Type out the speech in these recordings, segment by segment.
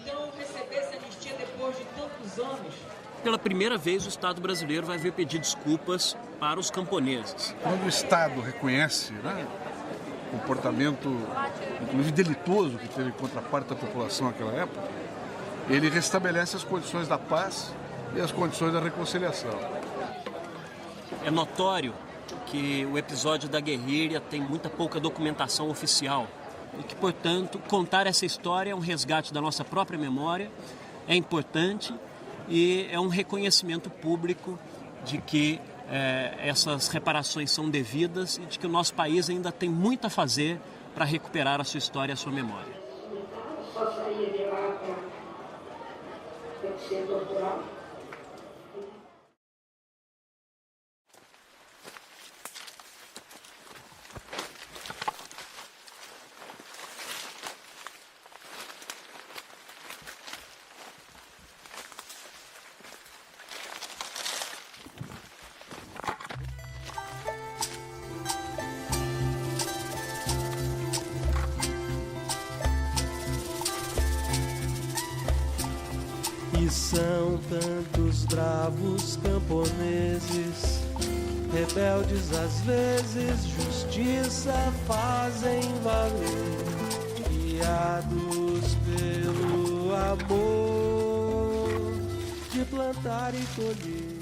Então, receber essa anistia depois de tantos anos. Pela primeira vez, o Estado brasileiro vai vir pedir desculpas para os camponeses. Quando o Estado reconhece, né, o comportamento, inclusive delitoso, que teve contra parte da população naquela época, ele restabelece as condições da paz e as condições da reconciliação. É notório que o episódio da guerrilha tem muita pouca documentação oficial e que, portanto, contar essa história é um resgate da nossa própria memória, é importante e é um reconhecimento público de que essas reparações são devidas e de que o nosso país ainda tem muito a fazer para recuperar a sua história e a sua memória. E são tantos bravos camponeses, rebeldes às vezes, justiça fazem valer, guiados pelo amor de plantar e colher.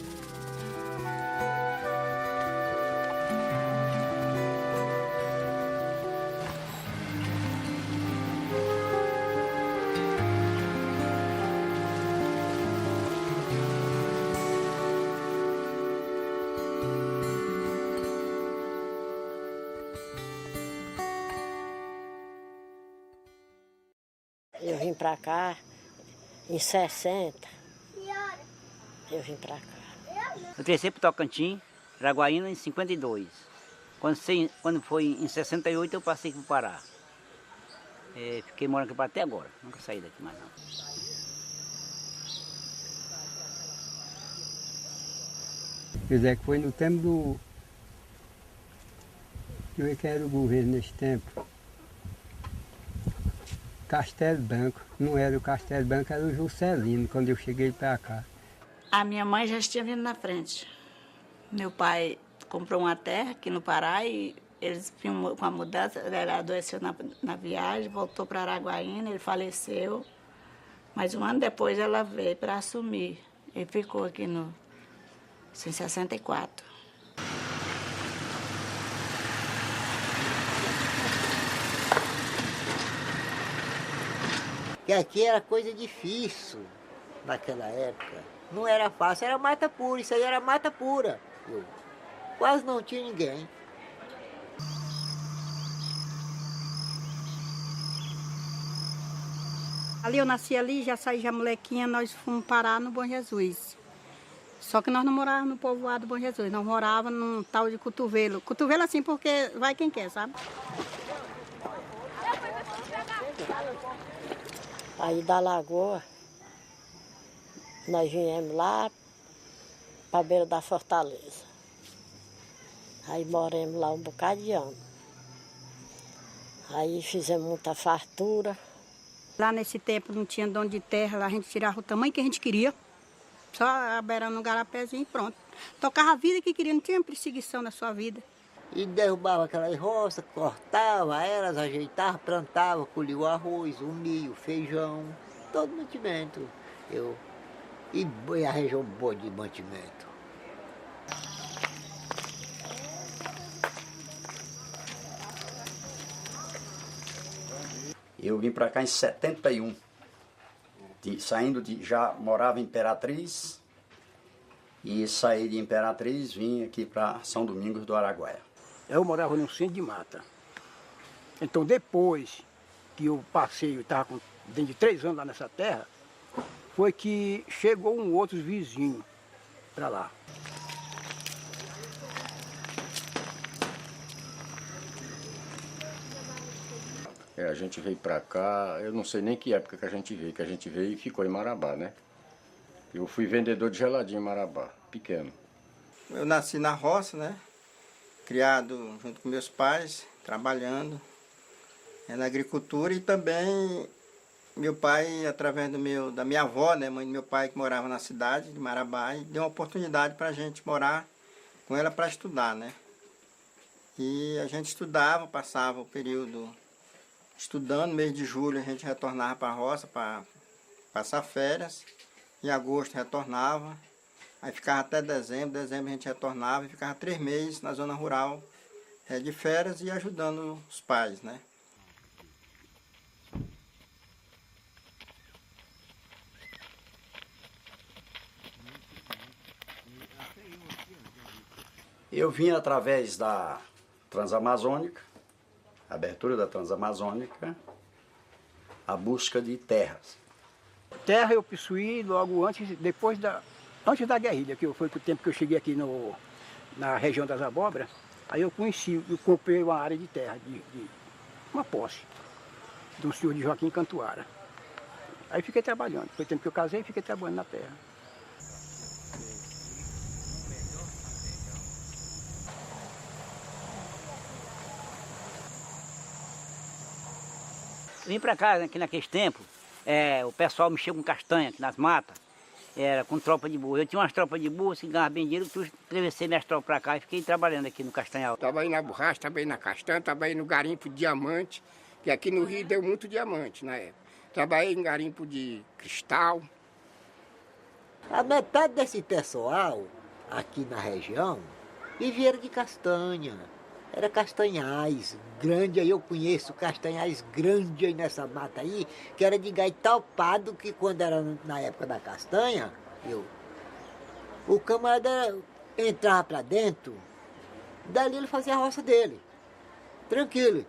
Eu vim pra cá em 60. Eu vim pra cá. Eu cresci para Tocantins, Araguaína, em 52. Quando foi em 68, eu passei para o Pará. Fiquei morando aqui até agora, nunca saí daqui mais não. Quer dizer, que foi no tempo do... que era o governo nesse tempo. Castelo Branco, não era o Castelo Branco, era o Juscelino, quando eu cheguei para cá. A minha mãe já tinha vindo na frente. Meu pai comprou uma terra aqui no Pará e eles vinham com a mudança, ele adoeceu na viagem, voltou para Araguaína, ele faleceu. Mas um ano depois ela veio para assumir e ficou aqui em 64. Que aqui era coisa difícil naquela época. Não era fácil, era mata pura, isso aí era mata pura. Quase não tinha ninguém. Ali eu nasci ali, já saí já molequinha, nós fomos parar no Bom Jesus. Só que nós não morávamos no povoado do Bom Jesus, nós morávamos num tal de Cotovelo. Cotovelo assim porque vai quem quer, sabe? Aí da Lagoa, nós viemos lá para a beira da Fortaleza. Aí moramos lá um bocado de ano. Aí fizemos muita fartura. Lá nesse tempo não tinha dono de terra, lá a gente tirava o tamanho que a gente queria. Só aberando um garapézinho e pronto. Tocava a vida que queria, não tinha perseguição na sua vida. E derrubava aquelas roças, cortava elas, ajeitava, plantava, colhia o arroz, o milho, o feijão, todo mantimento. E a região boa de mantimento. Eu vim para cá em 71, já morava em Imperatriz, e saí de Imperatriz, vim aqui para São Domingos do Araguaia. Eu morava no centro de mata. Então depois que eu passei, eu estava com dentro de 3 anos lá nessa terra, foi que chegou um outro vizinho para lá. A gente veio para cá, eu não sei nem que época que a gente veio e ficou em Marabá, né? Eu fui vendedor de geladinho em Marabá, pequeno. Eu nasci na roça, né? Criado junto com meus pais, trabalhando. na agricultura, e também meu pai, através da minha avó, né, mãe do meu pai, que morava na cidade de Marabá, e deu uma oportunidade para a gente morar com ela para estudar, né? E a gente estudava, passava o período estudando. No mês de julho a gente retornava para a roça para passar férias. Em agosto retornava, aí ficava até dezembro a gente retornava e ficava 3 meses na zona rural de férias e ajudando os pais, né? Eu vim através da Transamazônica, abertura da Transamazônica, a busca de terras. Terra eu possuí logo antes da guerrilha, que foi o tempo que eu cheguei aqui na região das Abóboras. Aí eu comprei uma área de terra, uma posse, de um senhor de Joaquim Cantuara. Aí fiquei trabalhando. Foi o tempo que eu casei e fiquei trabalhando na terra. Vim para cá, aqui naqueles tempos, o pessoal mexia com castanha aqui nas matas, era com tropa de burro. Eu tinha umas tropas de burro, se ganhava bem dinheiro, levei minhas tropas para cá e fiquei trabalhando aqui no Castanhal. Trabalhei na borracha, trabalhei na castanha, trabalhei no garimpo de diamante, que aqui no Rio deu muito diamante na época. Trabalhei em garimpo de cristal. A metade desse pessoal aqui na região vivia de castanha. Era castanhais grande, aí eu conheço castanhais grandes aí nessa mata aí, que era de gaitapado, que quando era na época da castanha, o camarada entrava para dentro, dali ele fazia a roça dele, tranquilo.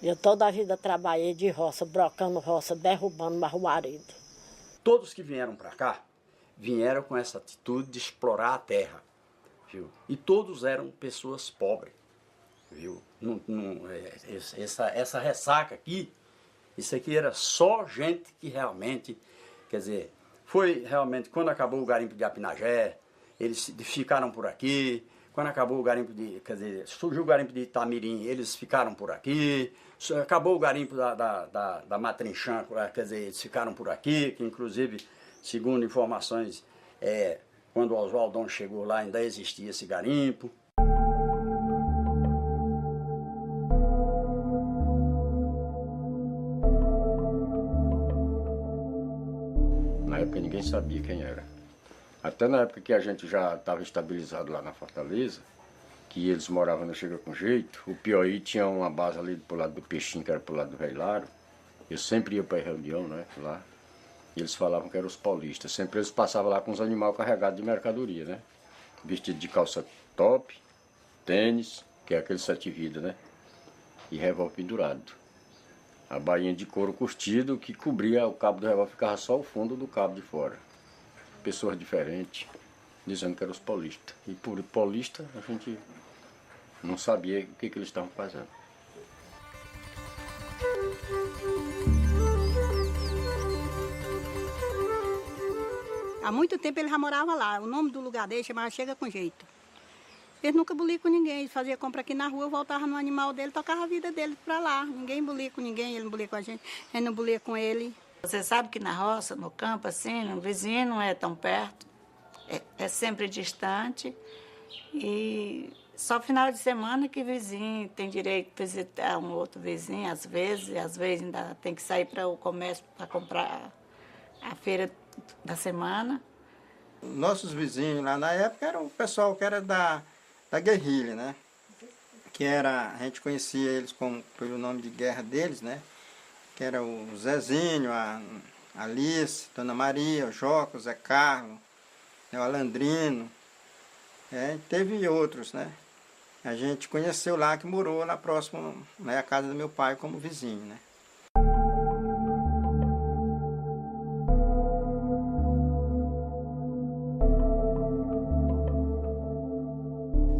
Eu toda a vida trabalhei de roça, brocando roça, derrubando marruarido. Todos que vieram para cá, vieram com essa atitude de explorar a terra, viu? E todos eram pessoas pobres. Viu? Essa ressaca aqui, isso aqui era só gente que realmente, quer dizer, foi realmente quando acabou o garimpo de Apinagé, eles ficaram por aqui. Quando acabou o garimpo surgiu o garimpo de Itamirim, eles ficaram por aqui. Acabou o garimpo da Matrinchã, quer dizer, eles ficaram por aqui, que inclusive, segundo informações, quando o Oswaldão chegou lá ainda existia esse garimpo. Na época ninguém sabia quem era. Até na época que a gente já estava estabilizado lá na Fortaleza, que eles moravam no Chega com Jeito, o Piauí tinha uma base ali pro lado do Peixinho, que era pro lado do Velho Laro. Eu sempre ia para a reunião, né, lá. E eles falavam que eram os paulistas. Sempre eles passavam lá com os animais carregados de mercadoria, né? Vestido de calça top, tênis, que é aquele 7 vidas, né? E revólver pendurado. A bainha de couro curtido que cobria o cabo do revólver, ficava só o fundo do cabo de fora. Pessoas diferentes, dizendo que eram os paulistas. E por paulista a gente não sabia o que eles estavam fazendo. Há muito tempo ele já morava lá. O nome do lugar dele chamava Chega com Jeito. Ele nunca bulia com ninguém. Ele fazia compra aqui na rua, voltava no animal dele, tocava a vida dele para lá. Ninguém bulia com ninguém, ele não bulia com a gente, a gente não bulia com ele. Você sabe que na roça, no campo, assim, o vizinho não é tão perto. É sempre distante. E só final de semana que vizinho tem direito de visitar um outro vizinho, às vezes ainda tem que sair para o comércio para comprar a feira da semana. Nossos vizinhos lá na época era o pessoal que era da guerrilha, né? Que era, a gente conhecia eles pelo nome de guerra deles, né? Que era o Zezinho, a Alice, Dona Maria, o Joca, o Zé Carlos, o Alandrino, teve outros, né? A gente conheceu lá, que morou lá próximo, né, à casa do meu pai como vizinho, né?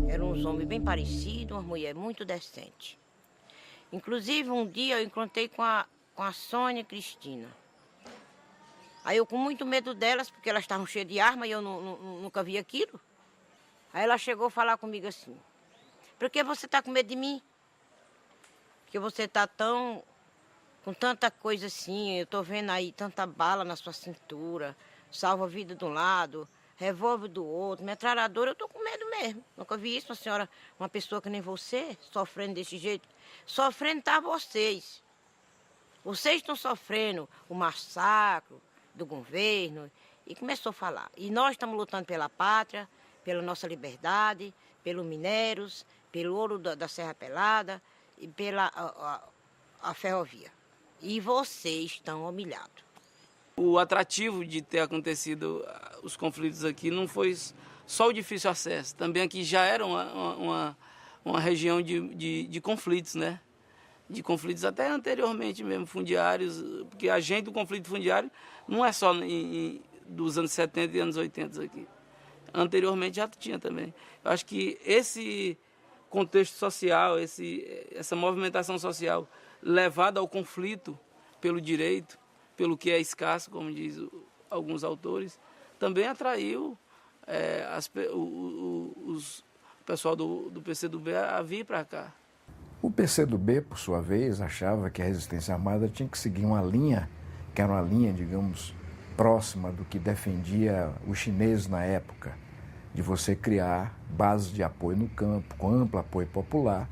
Eram uns homens bem parecidos, umas mulheres muito decentes. Inclusive, um dia eu encontrei com a Sônia Cristina. Aí eu com muito medo delas, porque elas estavam cheias de arma e eu nunca vi aquilo. Aí ela chegou a falar comigo assim: por que você está com medo de mim? Porque você tá com tanta coisa assim, eu tô vendo aí tanta bala na sua cintura, salva a vida de um lado, revólver do outro, metralhadora, eu tô com medo mesmo. Nunca vi isso, uma senhora, uma pessoa que nem você, sofrendo desse jeito. Sofrendo tá vocês. Vocês estão sofrendo o massacre do governo. E começou a falar. E nós estamos lutando pela pátria, pela nossa liberdade, pelos minérios, pelo ouro da Serra Pelada e pela a ferrovia. E vocês estão humilhados. O atrativo de ter acontecido os conflitos aqui não foi só o difícil acesso. Também aqui já era uma região de conflitos, né? De conflitos até anteriormente mesmo, fundiários, porque a gente do conflito fundiário não é só dos anos 70 e anos 80 aqui. Anteriormente já tinha também. Eu acho que esse contexto social, essa movimentação social levada ao conflito pelo direito, pelo que é escasso, como diz alguns autores, também atraiu o pessoal do PCdoB a vir para cá. O PCdoB, por sua vez, achava que a resistência armada tinha que seguir uma linha, que era uma linha, digamos, próxima do que defendia os chineses na época, de você criar bases de apoio no campo, com amplo apoio popular,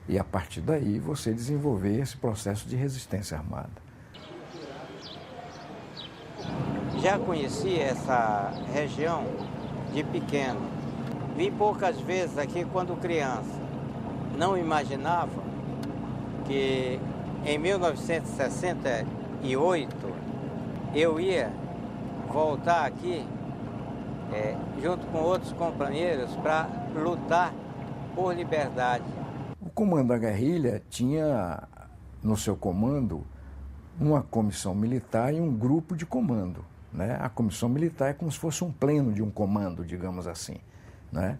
e a partir daí você desenvolver esse processo de resistência armada. Já conheci essa região de pequeno. Vim poucas vezes aqui quando criança. Não imaginava que em 1968 eu ia voltar aqui junto com outros companheiros para lutar por liberdade. O comando da guerrilha tinha no seu comando uma comissão militar e um grupo de comando, né? A comissão militar é como se fosse um pleno de um comando, digamos assim, né?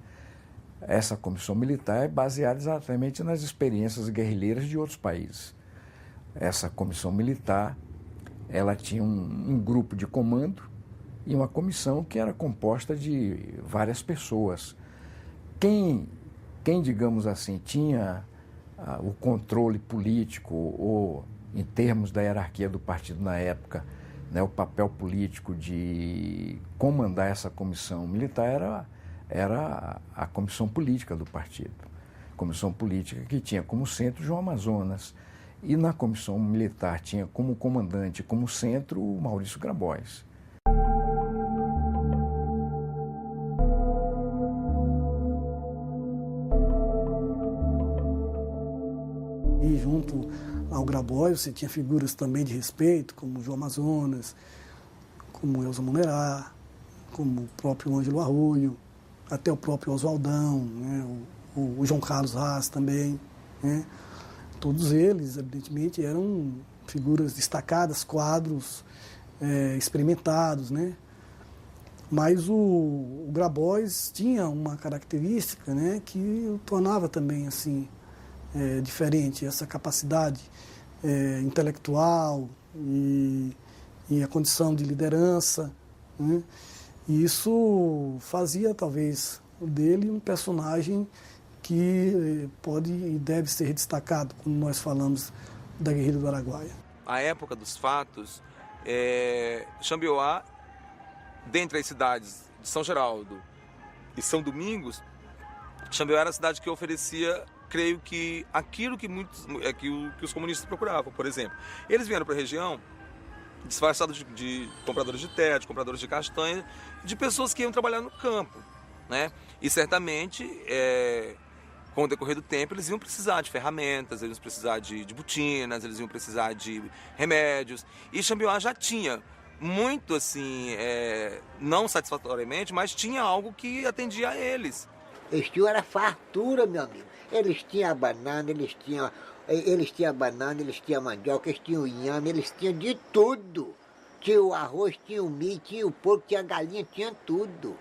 Essa comissão militar é baseada exatamente nas experiências guerrilheiras de outros países. Essa comissão militar, ela tinha um grupo de comando e uma comissão que era composta de várias pessoas. Quem digamos assim, tinha o controle político ou, em termos da hierarquia do partido na época, né, o papel político de comandar essa comissão militar era a comissão política do partido. Comissão política que tinha como centro João Amazonas. E na comissão militar tinha como comandante, como centro, o Maurício Grabois. E junto ao Grabois você tinha figuras também de respeito, como João Amazonas, como Elza Monerá, como o próprio Ângelo Arroio, até o próprio Oswaldão, né, o João Carlos Haas também, né? Todos eles, evidentemente, eram figuras destacadas, quadros experimentados, né? Mas o Grabois tinha uma característica, né, que o tornava também assim diferente, essa capacidade intelectual e a condição de liderança, né? E isso fazia, talvez, dele um personagem que pode e deve ser destacado quando nós falamos da guerrilha do Araguaia. A época dos fatos, Xambioá, dentre as cidades de São Geraldo e São Domingos, Xambioá era a cidade que oferecia, creio que, aquilo que os comunistas procuravam, por exemplo. Eles vieram para a região disfarçados de compradores de terra, de compradores de castanha, de pessoas que iam trabalhar no campo, né? E certamente, com o decorrer do tempo, eles iam precisar de ferramentas, eles iam precisar de botinas, eles iam precisar de remédios. E Xambioá já tinha muito, assim, não satisfatoriamente, mas tinha algo que atendia a eles. Eles tinham era fartura, meu amigo. Eles tinham a banana, eles tinham mandioca, eles tinham inhame, eles tinham de tudo. Tinha o arroz, tinha o milho, tinha o porco, tinha a galinha, tinha tudo.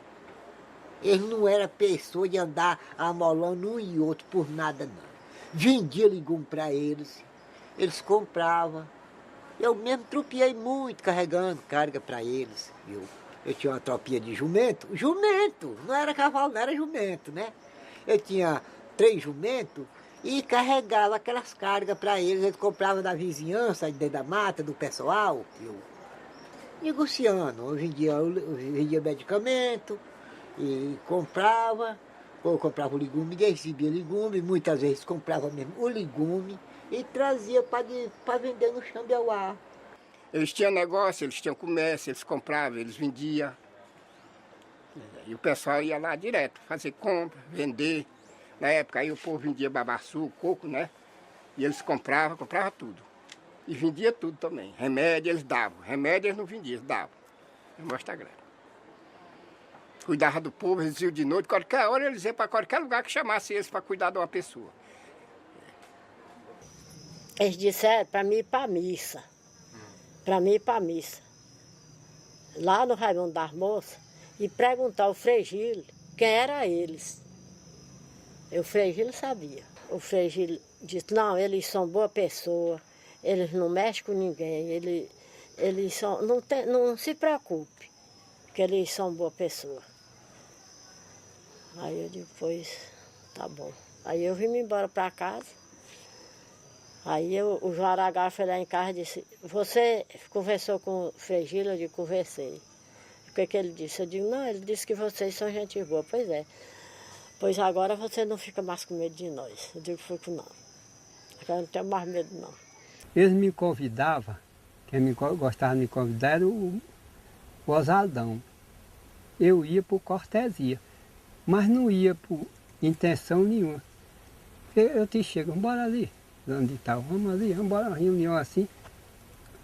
Eles não eram pessoas de andar amolando um e outro por nada, não. Vendia legume para eles, eles compravam. Eu mesmo tropiei muito carregando carga para eles. Eu tinha uma tropinha de jumento, não era cavalo, não era jumento, né? Eu tinha 3 jumentos e carregava aquelas cargas para eles. Eles compravam da vizinhança, dentro da mata, do pessoal, negociando. Hoje em dia eu vendia medicamento e comprava, ou comprava o legume, recebia legume, muitas vezes comprava mesmo o legume e trazia para vender no Xambioá. Eles tinham negócio, eles tinham comércio, eles compravam, eles vendiam. E o pessoal ia lá direto, fazer compra, vender. Na época aí o povo vendia babaçu, coco, né? E eles compravam tudo. E vendia tudo também. Remédio eles davam. Remédio eles não vendiam, eles davam. Mostra grande. Cuidava do povo, eles iam de noite, qualquer hora eles iam para qualquer lugar que chamasse eles para cuidar de uma pessoa. Eles disseram para mim ir para a missa. Para mim ir para a missa. Lá no Raimundo das Moças, e perguntar ao Frei Gil quem era eles. O Frei Gil sabia. O Frei Gil disse, não, eles são boa pessoa, eles não mexem com ninguém, eles são, não se preocupe, que eles são boa pessoa. Aí eu digo, pois, tá bom. Aí eu vim embora para casa. Aí o João Aragão foi lá em casa e disse, você conversou com o Frei Gil? Eu digo, conversei. O que ele disse? Eu digo, não, ele disse que vocês são gente boa. Pois é. Pois agora você não fica mais com medo de nós. Eu digo, fico não. Agora não tenho mais medo não. Eles me convidavam, quem gostava de me convidar era o Osaldão. Eu ia por cortesia, mas não ia por intenção nenhuma. Eu te chego, vamos embora ali, onde tal, vamos ali, vamos embora, uma reunião assim.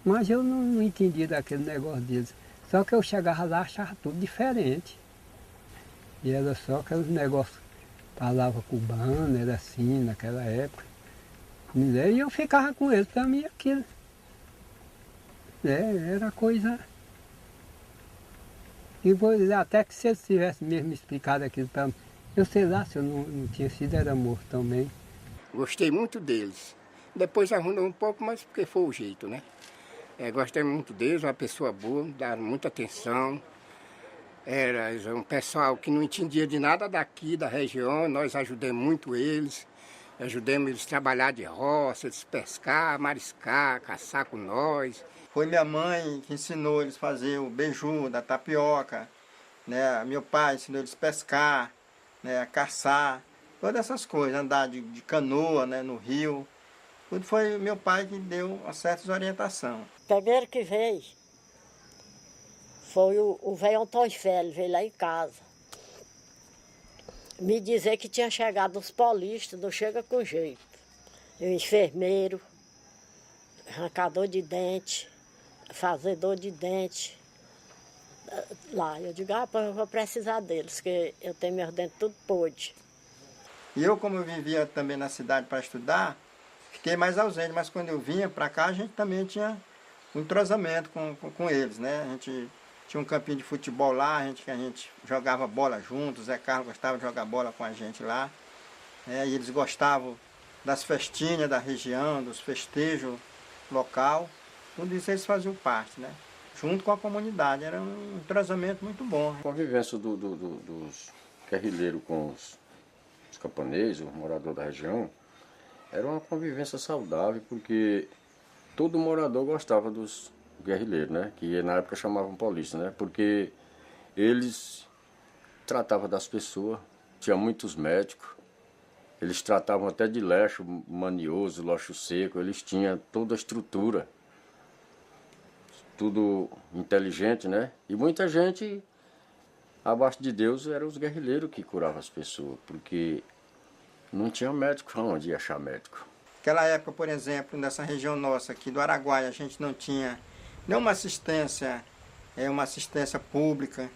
Mas eu não entendia daquele negócio deles. Só que eu chegava lá e achava tudo diferente. E era só aqueles negócios, palavra cubana, era assim naquela época. E eu ficava com eles, para mim aquilo. Era coisa. E até que se eles tivessem mesmo explicado aquilo para mim, eu sei lá se eu não tinha sido, era morto também. Gostei muito deles. Depois arrumou um pouco, mas porque foi o jeito, né? Gostei muito deles, uma pessoa boa, daram muita atenção. Era um pessoal que não entendia de nada daqui, da região, nós ajudamos muito eles. Ajudamos eles a trabalhar de roça, eles pescar, mariscar, caçar com nós. Foi minha mãe que ensinou eles a fazer o beiju, da tapioca, né? Meu pai ensinou eles a pescar, né? A caçar, todas essas coisas, andar de canoa, né? No rio. Tudo foi meu pai que deu uma certa orientação. Primeiro que veio foi o velho Antônio Velho, veio lá em casa. Me dizer que tinha chegado os polistas, não chega com jeito. O enfermeiro, arrancador de dente, fazedor de dente. Lá, eu digo, eu vou precisar deles, porque eu tenho meus dentes tudo podres. E eu, como eu vivia também na cidade para estudar, fiquei mais ausente, mas quando eu vinha para cá, a gente também tinha um entrosamento com eles, né? A gente tinha um campinho de futebol lá, a gente jogava bola juntos, o Zé Carlos gostava de jogar bola com a gente lá. E eles gostavam das festinhas da região, dos festejos local. Tudo isso eles faziam parte, né? Junto com a comunidade, era um entrosamento muito bom. A convivência dos guerrilheiros com os camponeses, os moradores da região, era uma convivência saudável, porque todo morador gostava dos guerrilheiros, né? Que na época chamavam polícia, né? Porque eles tratavam das pessoas, tinha muitos médicos, eles tratavam até de leixo manioso, leixo seco, eles tinham toda a estrutura, tudo inteligente, né? E muita gente, abaixo de Deus, eram os guerrilheiros que curavam as pessoas, porque não tinha médico, onde ia achar médico? Naquela época, por exemplo, nessa região nossa aqui do Araguaia, a gente não tinha nenhuma assistência, uma assistência pública,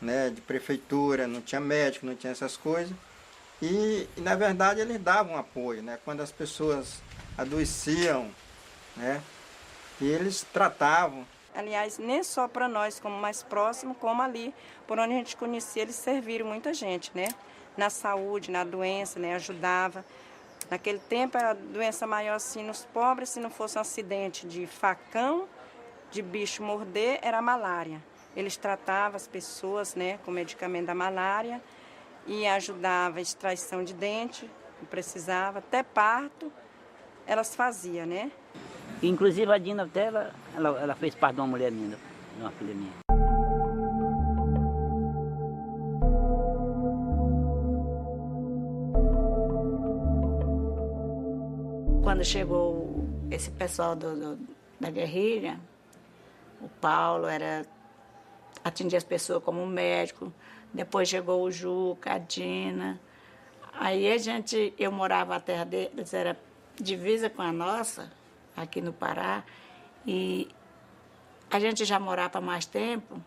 né, de prefeitura, não tinha médico, não tinha essas coisas. E na verdade eles davam apoio, né, quando as pessoas adoeciam, né, e eles tratavam. Aliás, nem só para nós como mais próximo, como ali, por onde a gente conhecia, eles serviram muita gente, né, na saúde, na doença, né, ajudava. Naquele tempo era doença maior assim nos pobres, se não fosse um acidente de facão, de bicho morder, era a malária. Eles tratavam as pessoas, né, com medicamento da malária e ajudavam a extração de dente, Não precisava, até parto elas faziam, né? Inclusive a Dina até ela fez parte de uma mulher minha, de uma filha minha. Quando chegou esse pessoal da guerrilha, o Paulo atendia as pessoas como médico, depois chegou o Juca, a Dina. Aí eu morava, a terra deles era divisa com a nossa, aqui no Pará, e a gente já morava há mais tempo.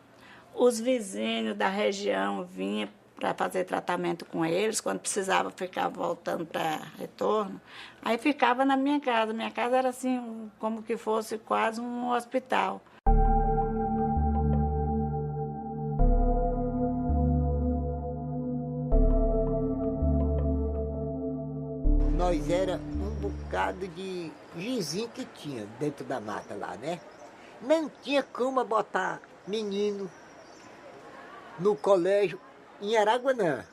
Os vizinhos da região vinham para fazer tratamento com eles, quando precisava ficar voltando para retorno. Aí ficava na minha casa. Minha casa era assim, como que fosse quase um hospital. Nós era um bocado de vizinho que tinha dentro da mata lá, né? Não tinha como botar menino no colégio em Araguanã,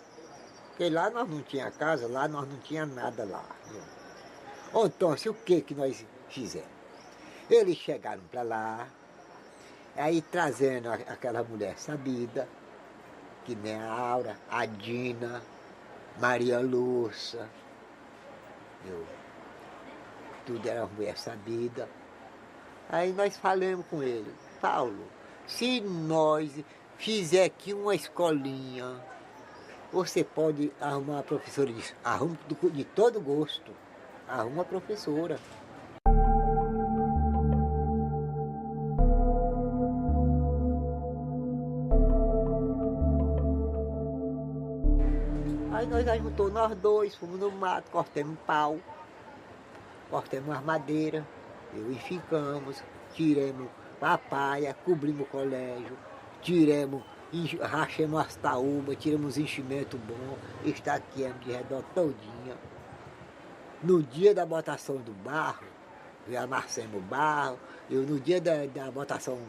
porque lá nós não tinha casa, lá nós não tinha nada lá. Então, o que nós fizemos? Eles chegaram para lá, aí trazendo aquela mulher sabida, que nem a Aura, a Dina, Maria Lúcia, tudo era mulher sabida. Aí nós falamos com ele, Paulo, se nós fizer aqui uma escolinha, você pode arrumar uma professora disso. Arruma de todo gosto. Arruma uma professora. Aí nós juntamos nós dois, fomos no mato, cortamos um pau, cortamos as madeiras, ficamos, tiramos papaya, cobrimos o colégio, rachamos as taúbas, tiramos enchimento bom, estaqueamos de redor todinha. No dia da botação do barro, amassamos o barro, no dia da botação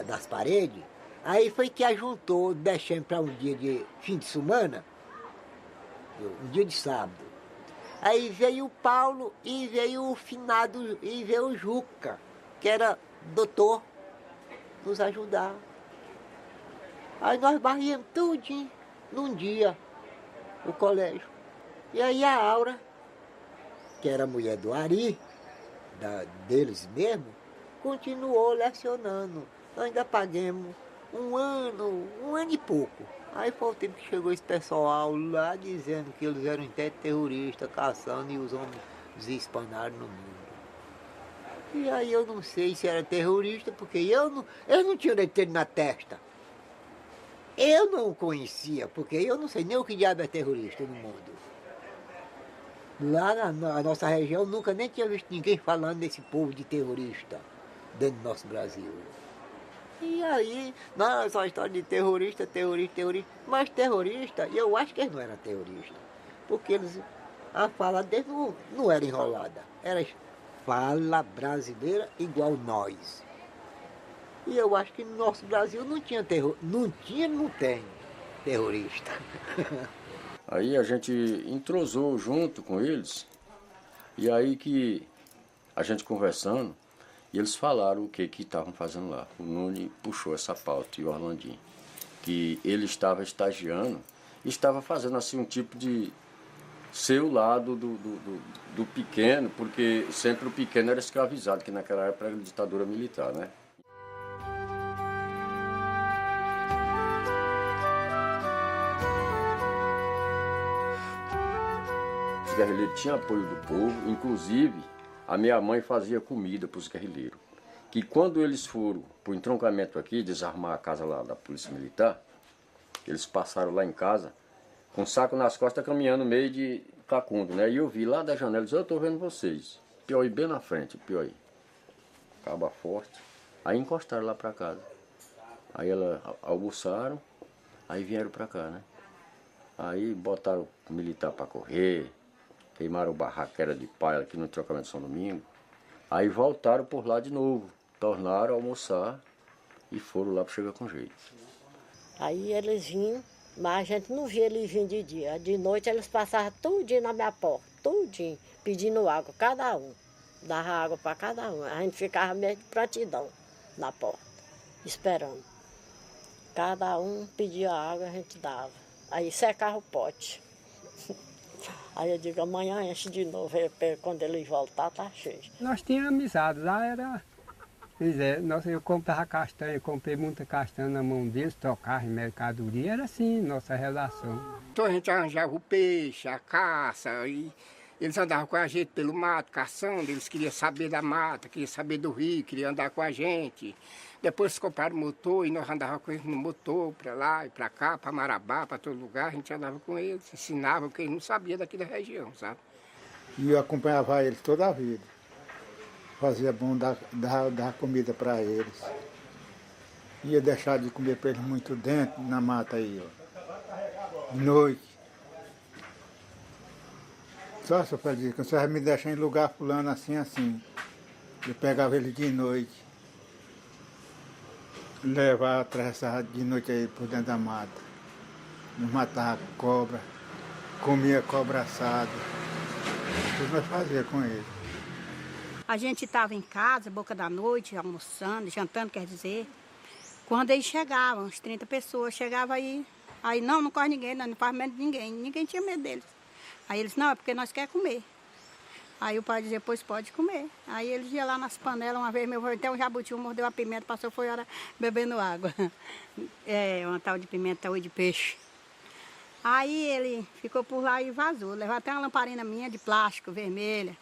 das paredes, aí foi que ajuntou, deixando para um dia de fim de semana, um dia de sábado. Aí veio o Paulo e veio o finado, e veio o Juca, que era doutor, nos ajudar. Aí nós barríamos tudinho, num dia, o colégio. E aí a Aura, que era a mulher do Ari, deles mesmo, continuou lecionando. Nós ainda pagamos um ano e pouco. Aí foi o tempo que chegou esse pessoal lá dizendo que eles eram até terroristas, caçando e os homens se espalharam no mundo. E aí eu não sei se era terrorista, porque eu não tinha dedo na testa. Eu não conhecia, porque eu não sei nem o que diabo é terrorista no mundo. Lá na nossa região, nunca nem tinha visto ninguém falando desse povo de terrorista dentro do nosso Brasil. E aí, essa história de terrorista, mas terrorista, eu acho que eles não eram terroristas, porque a fala deles não era enrolada, era fala brasileira igual nós. E eu acho que no nosso Brasil não tinha não tem terrorista. Aí a gente entrosou junto com eles, e aí que a gente conversando, e eles falaram o que estavam fazendo lá. O Nuni puxou essa pauta, e o Orlandinho, que ele estava estagiando, estava fazendo assim um tipo de ser o lado do pequeno, porque sempre o pequeno era escravizado, que naquela época era ditadura militar, né? Os guerrilheiros tinham apoio do povo, inclusive a minha mãe fazia comida para os guerrilheiros. Que quando eles foram para o entroncamento aqui, desarmar a casa lá da Polícia Militar, eles passaram lá em casa, com um saco nas costas, caminhando no meio de Cacundo, né? E eu vi lá da janela, eu estou vendo vocês. Piauí bem na frente, Piauí. Caba forte. Aí encostaram lá para casa. Aí elas almoçaram, aí vieram para cá, né? Aí botaram o militar para correr, queimaram o barraco que era de palha aqui no entroncamento de São Domingo. Aí voltaram por lá de novo, tornaram a almoçar e foram lá para chegar com jeito. Aí eles vinham Mas a gente não via ele vir de dia. De noite eles passavam tudinho na minha porta, tudinho, pedindo água, cada um. Dava água para cada um. A gente ficava meio de prontidão na porta, esperando. Cada um pedia água, a gente dava. Aí secava o pote. Aí eu digo, amanhã enche de novo, quando ele voltar, tá cheio. Nós tínhamos amizade, lá era... eu comprava castanha, comprei muita castanha na mão deles, trocava em mercadoria, era assim, nossa relação. Então a gente arranjava o peixe, a caça, e eles andavam com a gente pelo mato, caçando, eles queriam saber da mata, queriam saber do rio, queriam andar com a gente. Depois compraram motor e nós andávamos com eles no motor, para lá e para cá, para Marabá, para todo lugar, a gente andava com eles, ensinava, porque eles não sabiam daqui da região, sabe? E eu acompanhava eles toda a vida. Fazia bom dar comida para eles. Ia deixar de comer para eles muito dentro, na mata aí, ó. De noite. Só para dizer que você vai me deixar em lugar fulano assim, assim. Eu pegava ele de noite. Levava, atravessava de noite aí por dentro da mata. Nos matava cobra, comia cobra assada. Tudo nós fazia com ele. A gente estava em casa, boca da noite, almoçando, jantando, quer dizer. Quando eles chegavam, uns 30 pessoas, chegavam aí. Aí não corre ninguém, não faz medo de ninguém. Ninguém tinha medo deles. Aí eles, não, é porque nós queremos comer. Aí o pai dizia, pois pode comer. Aí eles iam lá nas panelas, uma vez meu avô, até um jabuti, mordeu a pimenta, passou, foi hora bebendo água. É, uma tal de pimenta, ou de peixe. Aí ele ficou por lá e vazou. Levou até uma lamparina minha de plástico, vermelha.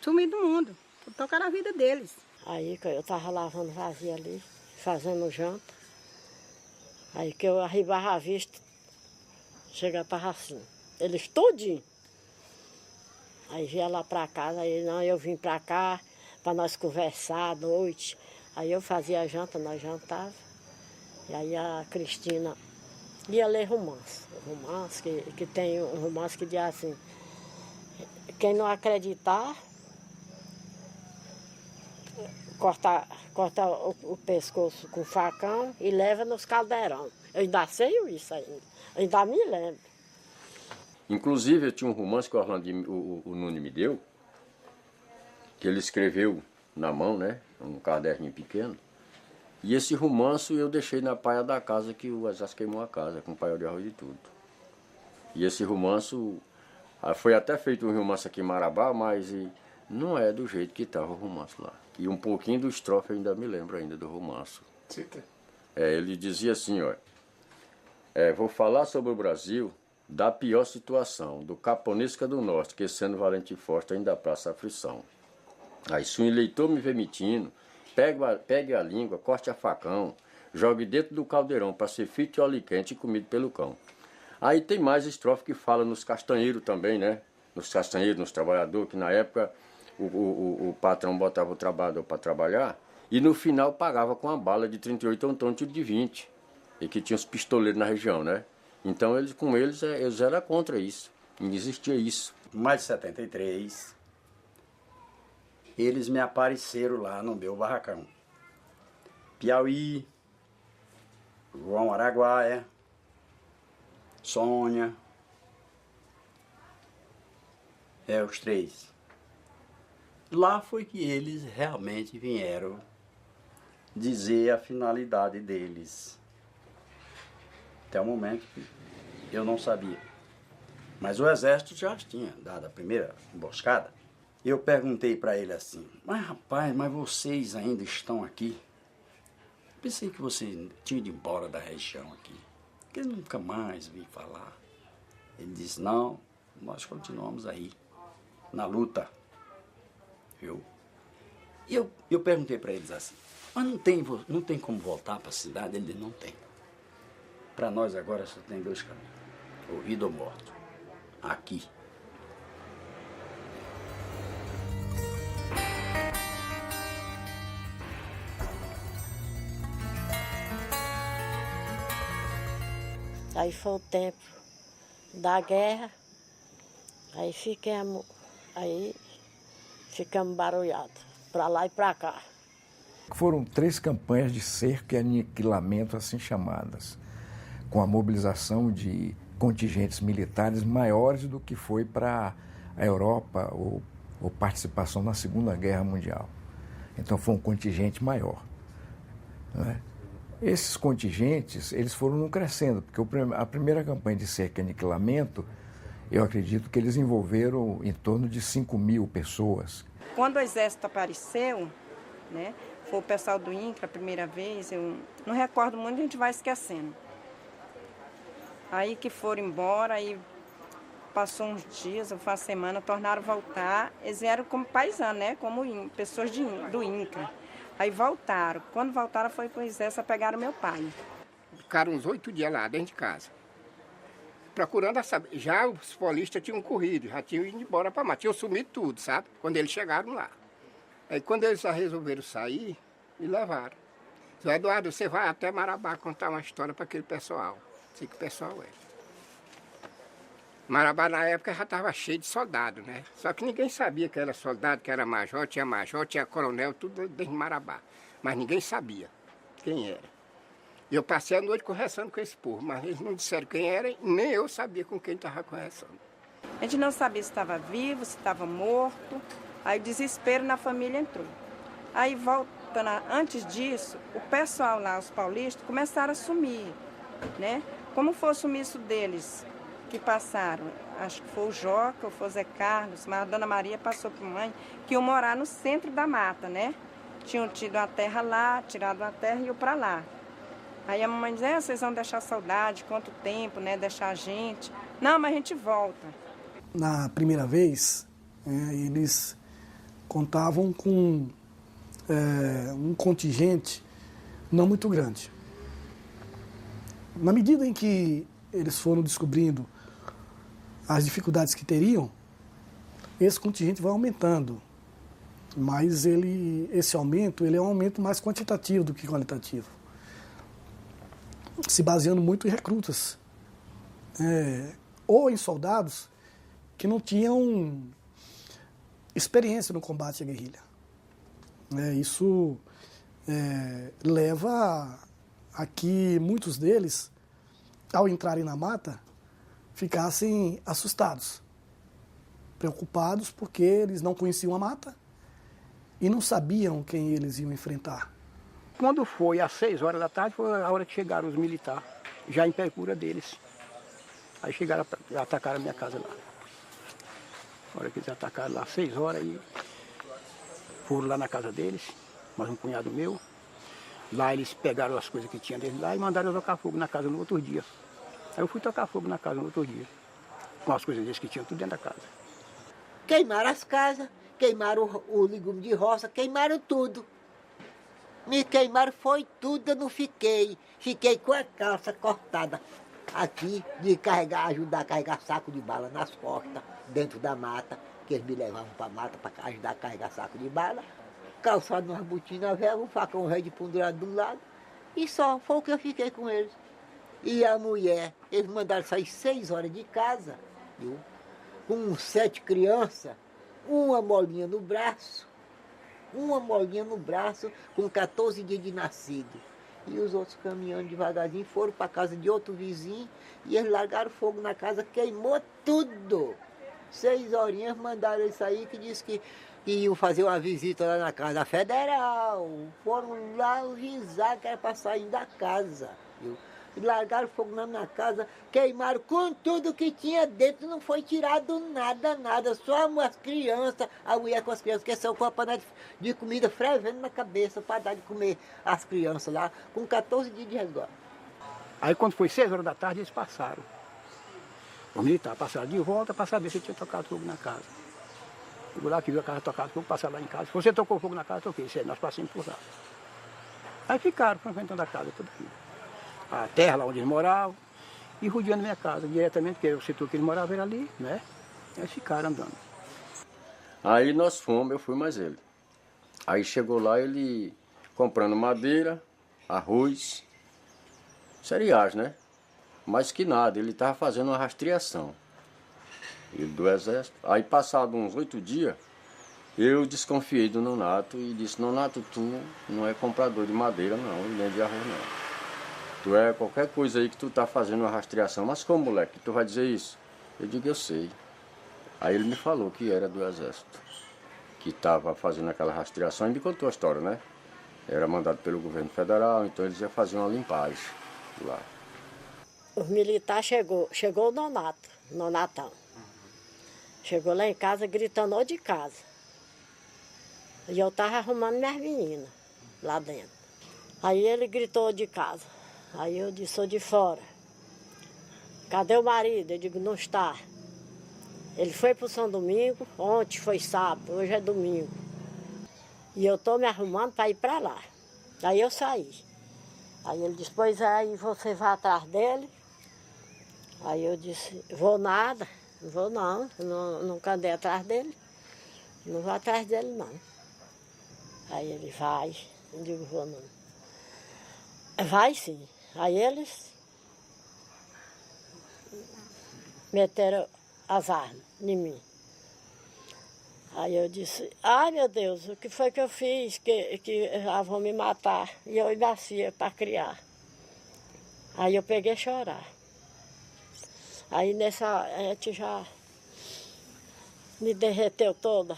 Sumiu do mundo. Tocaram a vida deles. Aí que eu tava lavando vazio ali, fazendo janta. Aí que eu arribava a vista, chegava para assim. Eles tudinho. Aí vinha lá para casa, aí não, eu vim para cá para nós conversar à noite. Aí eu fazia a janta, nós jantávamos. E aí a Cristina ia ler romance. Romance, que tem um romance que diz assim, quem não acreditar, corta o pescoço com facão e leva nos caldeirão. Eu ainda sei isso ainda, ainda me lembro. Inclusive, eu tinha um romance que o Nunes me deu, que ele escreveu na mão, né, um caderninho pequeno. E esse romance eu deixei na paia da casa, que o exército queimou a casa, com paiol de arroz e tudo. E esse romance, foi até feito um romance aqui em Marabá, mas não é do jeito que estava o romance lá. E um pouquinho do estrofe eu ainda me lembro ainda do romance. Ele dizia assim, ó, vou falar sobre o Brasil da pior situação, do Caponesca do Norte, que sendo valente e forte ainda passa aflição. Aí se um eleitor me ver mentindo, pegue a língua, corte a facão, jogue dentro do caldeirão para ser frito e óleo quente e comido pelo cão. Aí tem mais estrofe que fala nos castanheiros também, né? Nos castanheiros, nos trabalhadores, que na época o patrão botava o trabalhador para trabalhar e no final pagava com uma bala de 38 ou um tiro de 20. E que tinha os pistoleiros na região, né? Então eles eram contra isso, não existia isso. Em maio de 73, eles me apareceram lá no meu barracão. Piauí, João Araguaia, Sônia, os três. Lá foi que eles realmente vieram dizer a finalidade deles. Até o momento eu não sabia. Mas o exército já tinha dado a primeira emboscada. Eu perguntei para ele assim, mas rapaz, mas vocês ainda estão aqui? Pensei que você tinha ido embora da região aqui, que eu nunca mais vi falar. Ele disse, não, nós continuamos aí, na luta. Viu? E eu perguntei para eles assim, mas não tem como voltar para a cidade? Ele disse, não tem. Para nós agora só tem dois caminhos, ou vida ou morte, aqui. Aí foi o tempo da guerra, aí ficamos barulhados, para lá e para cá. Foram 3 campanhas de cerco e aniquilamento assim chamadas. com a mobilização de contingentes militares maiores do que foi para a Europa ou participação na Segunda Guerra Mundial. Então foi um contingente maior, né? Esses contingentes, eles foram crescendo, porque a primeira campanha de cerca e aniquilamento, eu acredito que eles envolveram em torno de 5.000 pessoas. Quando o exército apareceu, né, foi o pessoal do INCRA a primeira vez, eu não recordo muito, a gente vai esquecendo. Aí que foram embora, aí passou uns dias, uma semana, tornaram voltar. Eles vieram como paisanos, né, como pessoas do INCRA. Aí voltaram. Quando voltaram, foi para o exército, pegaram meu pai. Ficaram uns 8 dias lá, dentro de casa. Procurando saber. Já os paulistas tinham corrido, já tinham ido embora para lá. Tinham sumido tudo, sabe? Quando eles chegaram lá. Aí quando eles já resolveram sair, me levaram. Seu Eduardo, você vai até Marabá contar uma história para aquele pessoal. Sei que o pessoal é. Marabá na época já estava cheio de soldado, né? Só que ninguém sabia que era soldado, que era major, tinha coronel, tudo desde Marabá. Mas ninguém sabia quem era. E eu passei a noite conversando com esse povo, mas eles não disseram quem era, nem eu sabia com quem estava conversando. A gente não sabia se estava vivo, se estava morto. Aí o desespero na família entrou. Aí voltando, antes disso, o pessoal lá, os paulistas, começaram a sumir, né? Como foi o sumiço deles? Que passaram, acho que foi o Joca, ou foi o Zé Carlos, mas a Dona Maria passou para mãe, que iam morar no centro da mata, né? Tinham tido uma terra lá, tirado uma terra e iam para lá. Aí a mamãe dizia, vocês vão deixar saudade, quanto tempo, né? Deixar a gente. Não, mas a gente volta. Na primeira vez, eles contavam com um contingente não muito grande. Na medida em que eles foram descobrindo as dificuldades que teriam, esse contingente vai aumentando. Mas esse aumento é um aumento mais quantitativo do que qualitativo. Se baseando muito em recrutas. Ou em soldados que não tinham experiência no combate à guerrilha. Isso leva a que muitos deles, ao entrarem na mata, ficassem assustados, preocupados, porque eles não conheciam a mata e não sabiam quem eles iam enfrentar. Quando foi às 6 horas da tarde, foi a hora que chegaram os militares, já em procura deles. Aí chegaram, atacaram a minha casa lá. A hora que eles atacaram lá, às 6 horas, e foram lá na casa deles, mais um cunhado meu. Lá eles pegaram as coisas que tinham deles lá e mandaram eu tocar fogo na casa no outro dia. Aí eu fui tocar fogo na casa no outro dia, com as coisas deles que tinham tudo dentro da casa. Queimaram as casas, queimaram o legume de roça, queimaram tudo. Me queimaram, foi tudo, eu não fiquei. Fiquei com a calça cortada aqui, de ajudar a carregar saco de bala nas costas, dentro da mata, que eles me levavam para a mata para ajudar a carregar saco de bala. Calçado numa botina velha, um facão velho de pendurado de um lado, e só foi o que eu fiquei com eles. E a mulher, eles mandaram sair 6 horas de casa, viu? Com 7 crianças, uma molinha no braço, com 14 dias de nascido. E os outros caminhando devagarzinho foram para a casa de outro vizinho e eles largaram fogo na casa, queimou tudo. 6 horinhas mandaram eles sair, que disse que iam fazer uma visita lá na casa federal. Foram lá avisar que era para sair da casa, viu? Largaram fogo na minha casa, queimaram com tudo que tinha dentro, não foi tirado nada, só as crianças, a mulher com as crianças, que são com a panela de comida fervendo na cabeça para dar de comer as crianças lá, com 14 dias de resguardo. Aí quando foi 6 horas da tarde, eles passaram. Os militares passaram de volta para saber se tinha tocado fogo na casa. Chegou lá que viu a casa tocada fogo, passaram lá em casa. Se você tocou fogo na casa, toquei. Nós passamos por lá. Aí ficaram frequentando a casa toda aqui. A terra lá onde eles moravam, e rodeando minha casa diretamente, porque o setor que eles moravam era ali, né? Eles ficaram andando. Aí nós fomos, eu fui mais ele. Aí chegou lá ele comprando madeira, arroz, cereais, né? Mas que nada, ele estava fazendo uma rastreação. Ele do exército. Aí passado uns 8 dias, eu desconfiei do Nonato e disse, Nonato, tu não é comprador de madeira não, nem de arroz não. tu é qualquer coisa aí que tu tá fazendo uma rastreação. Mas como, moleque, tu vai dizer isso? Eu digo, eu sei. Aí ele me falou que era do Exército, que estava fazendo aquela rastreação e me contou a história, né? Era mandado pelo governo federal, então eles iam fazer uma limpagem lá. Os militares chegou o Nonatão. Chegou lá em casa gritando ó de casa. E eu estava arrumando minhas meninas lá dentro. Aí ele gritou de casa. Aí eu disse, sou de fora. Cadê o marido? Eu digo, não está. Ele foi para o São Domingo, ontem foi sábado, hoje é domingo. E eu estou me arrumando para ir para lá. Aí eu saí. Aí ele disse, pois aí você vai atrás dele? Aí eu disse, vou nada, não vou não, nunca andei atrás dele. Não vou atrás dele não. Aí ele vai, eu digo, vou não. Vai sim. Aí eles meteram as armas em mim. Aí eu disse, ai meu Deus, o que foi que eu fiz? Que vão me matar. E eu nascia para criar. Aí eu peguei a chorar. Aí nessa, a gente já me derreteu toda.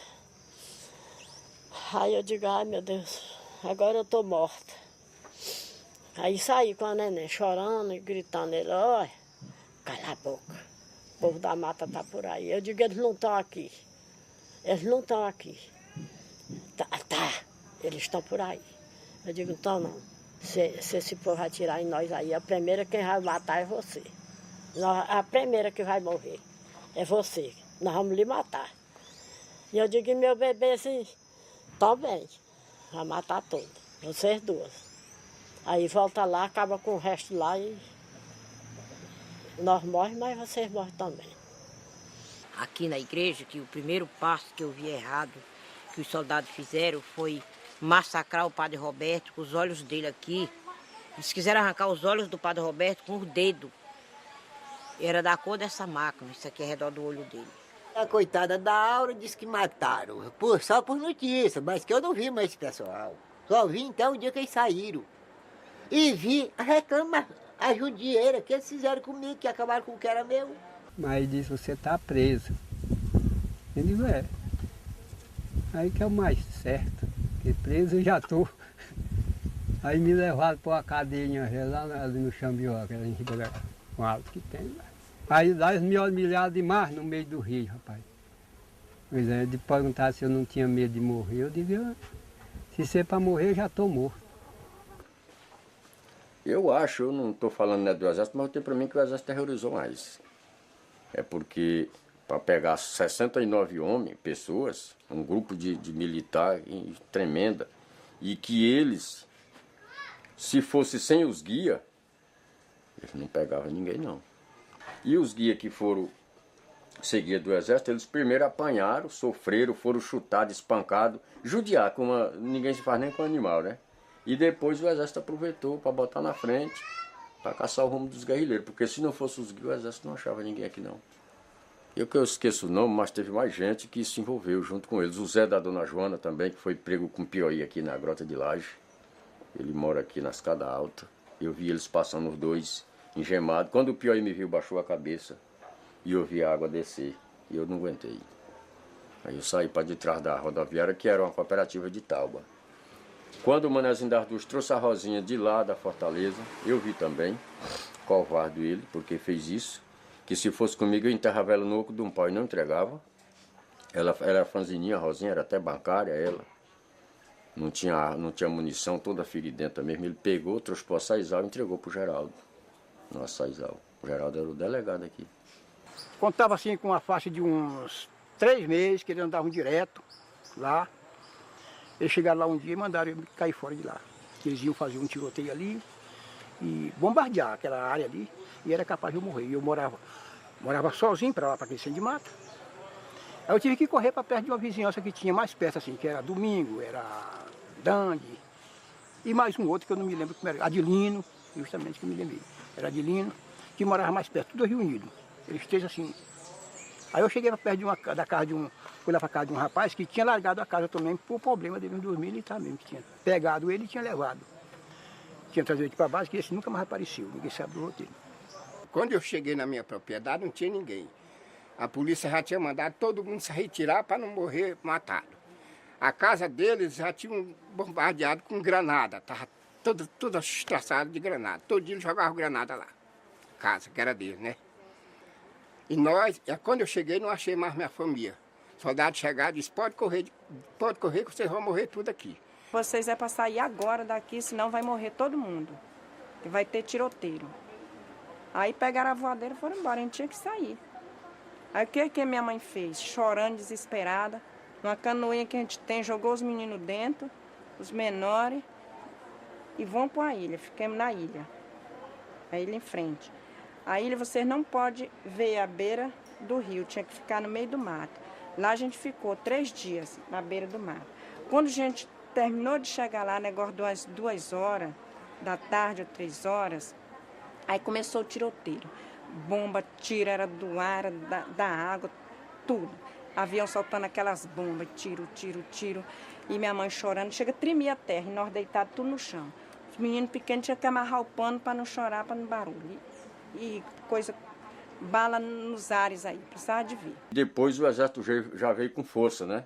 Aí eu digo, ai meu Deus, agora eu estou morta. Aí saí com a neném chorando e gritando, ele, olha, cala a boca. O povo da mata está por aí. Eu digo, eles não estão aqui. Eles não estão aqui. Tá, eles estão por aí. Eu digo, então não. Se esse povo vai atirar em nós aí, a primeira quem vai matar é você. A primeira que vai morrer é você. Nós vamos lhe matar. E eu digo, meu bebê assim, também. Vai matar todo. Vocês duas. Aí volta lá, acaba com o resto lá e nós morremos, mas vocês morrem também. Aqui na igreja, que o primeiro passo que eu vi errado, que os soldados fizeram, foi massacrar o padre Roberto com os olhos dele aqui. Eles quiseram arrancar os olhos do padre Roberto com o dedo. Era da cor dessa máquina, isso aqui é ao redor do olho dele. A coitada da Aura disse que mataram, só por notícia, mas que eu não vi mais esse pessoal. Só vi então o dia que eles saíram. E vi a judieira que eles fizeram comigo, que acabaram com o que era meu. Mas ele disse, você está preso. Eu digo, é. Aí que é o mais certo, porque preso eu já estou. Aí me levaram para uma cadeirinha lá ali no Xambió, que era em Ribeirão Alto que tem. Aí lá eles me humilharam demais no meio do rio, rapaz. Pois é, de perguntar se eu não tinha medo de morrer, eu digo, se ser para morrer, eu já estou morto. Eu acho, eu não estou falando né, do Exército, mas eu tenho para mim que o Exército terrorizou mais. É porque para pegar 69 homens, pessoas, um grupo de militar tremenda, e que eles, se fosse sem os guias, eles não pegavam ninguém não. E os guias que foram ser guia do Exército, eles primeiro apanharam, sofreram, foram chutados, espancados, judiar, como ninguém se faz nem com animal, né? E depois o Exército aproveitou para botar na frente, para caçar o rumo dos guerrilheiros, porque se não fosse os guias, o Exército não achava ninguém aqui não. Eu esqueço o nome, mas teve mais gente que se envolveu junto com eles. O Zé da Dona Joana também, que foi prego com Piauí aqui na Grota de Laje. Ele mora aqui na escada alta. Eu vi eles passando os dois engemados. Quando o Piauí me viu, baixou a cabeça e eu vi a água descer. E eu não aguentei. Aí eu saí para de trás da rodoviária, que era uma cooperativa de Tauba. Quando o Manezinho das Duas trouxe a Rosinha de lá da Fortaleza, eu vi também, covarde ele, porque fez isso. Que se fosse comigo eu enterrava ela no oco de um pau e não entregava. Ela era franzininha, a Rosinha era até bancária, ela. Não tinha munição, toda feridenta mesmo. Ele pegou, trouxe para o Açaizal e entregou para o Geraldo. No Açaizal. O Geraldo era o delegado aqui. Contava assim com uma faixa de uns 3 meses, que eles andavam direto lá. Eles chegaram lá um dia e mandaram eu cair fora de lá. Eles iam fazer um tiroteio ali e bombardear aquela área ali. E era capaz de eu morrer. E eu morava sozinho para lá, para aquele centro de mata. Aí eu tive que correr para perto de uma vizinhança que tinha mais perto, assim, que era Domingo, era Dangue, e mais um outro que eu não me lembro como era, Adilino, justamente que eu me lembrei. Era Adilino, que morava mais perto, tudo reunido. Eles três assim. Aí eu cheguei para perto da casa de um, fui lá para casa de um rapaz que tinha largado a casa também por problema dele, dos militares mesmo, que tinha pegado ele e tinha levado. tinha trazido aqui para base, que esse nunca mais apareceu, ninguém sabe do roteiro. Quando eu cheguei na minha propriedade, não tinha ninguém. A polícia já tinha mandado todo mundo se retirar para não morrer matado. A casa deles já tinham bombardeado com granada, estava tudo estraçado de granada. Todo dia eles jogavam granada lá, casa que era deles, né? E nós, quando eu cheguei, não achei mais minha família. O soldado chegaram e disse, pode correr que vocês vão morrer tudo aqui. Vocês é para sair agora daqui, senão vai morrer todo mundo. E vai ter tiroteiro. Aí pegaram a voadeira e foram embora, a gente tinha que sair. Aí o que minha mãe fez? Chorando, desesperada. Numa canoinha que a gente tem, jogou os meninos dentro, os menores, e vão para a ilha. Ficamos na ilha. A ilha em frente. A ilha vocês não podem ver a beira do rio, tinha que ficar no meio do mato. Lá a gente ficou 3 dias na beira do mar. Quando a gente terminou de chegar lá, negócio de umas 2 horas da tarde ou 3 horas, aí começou o tiroteio. Bomba, tiro, era do ar, era da água, tudo. Avião soltando aquelas bombas, tiro. E minha mãe chorando, chega a tremer a terra, e nós deitados tudo no chão. Os meninos pequenos tinham que amarrar o pano para não chorar, para não barulho. E coisa, bala nos ares aí, precisava de ver. Depois o exército já veio com força, né?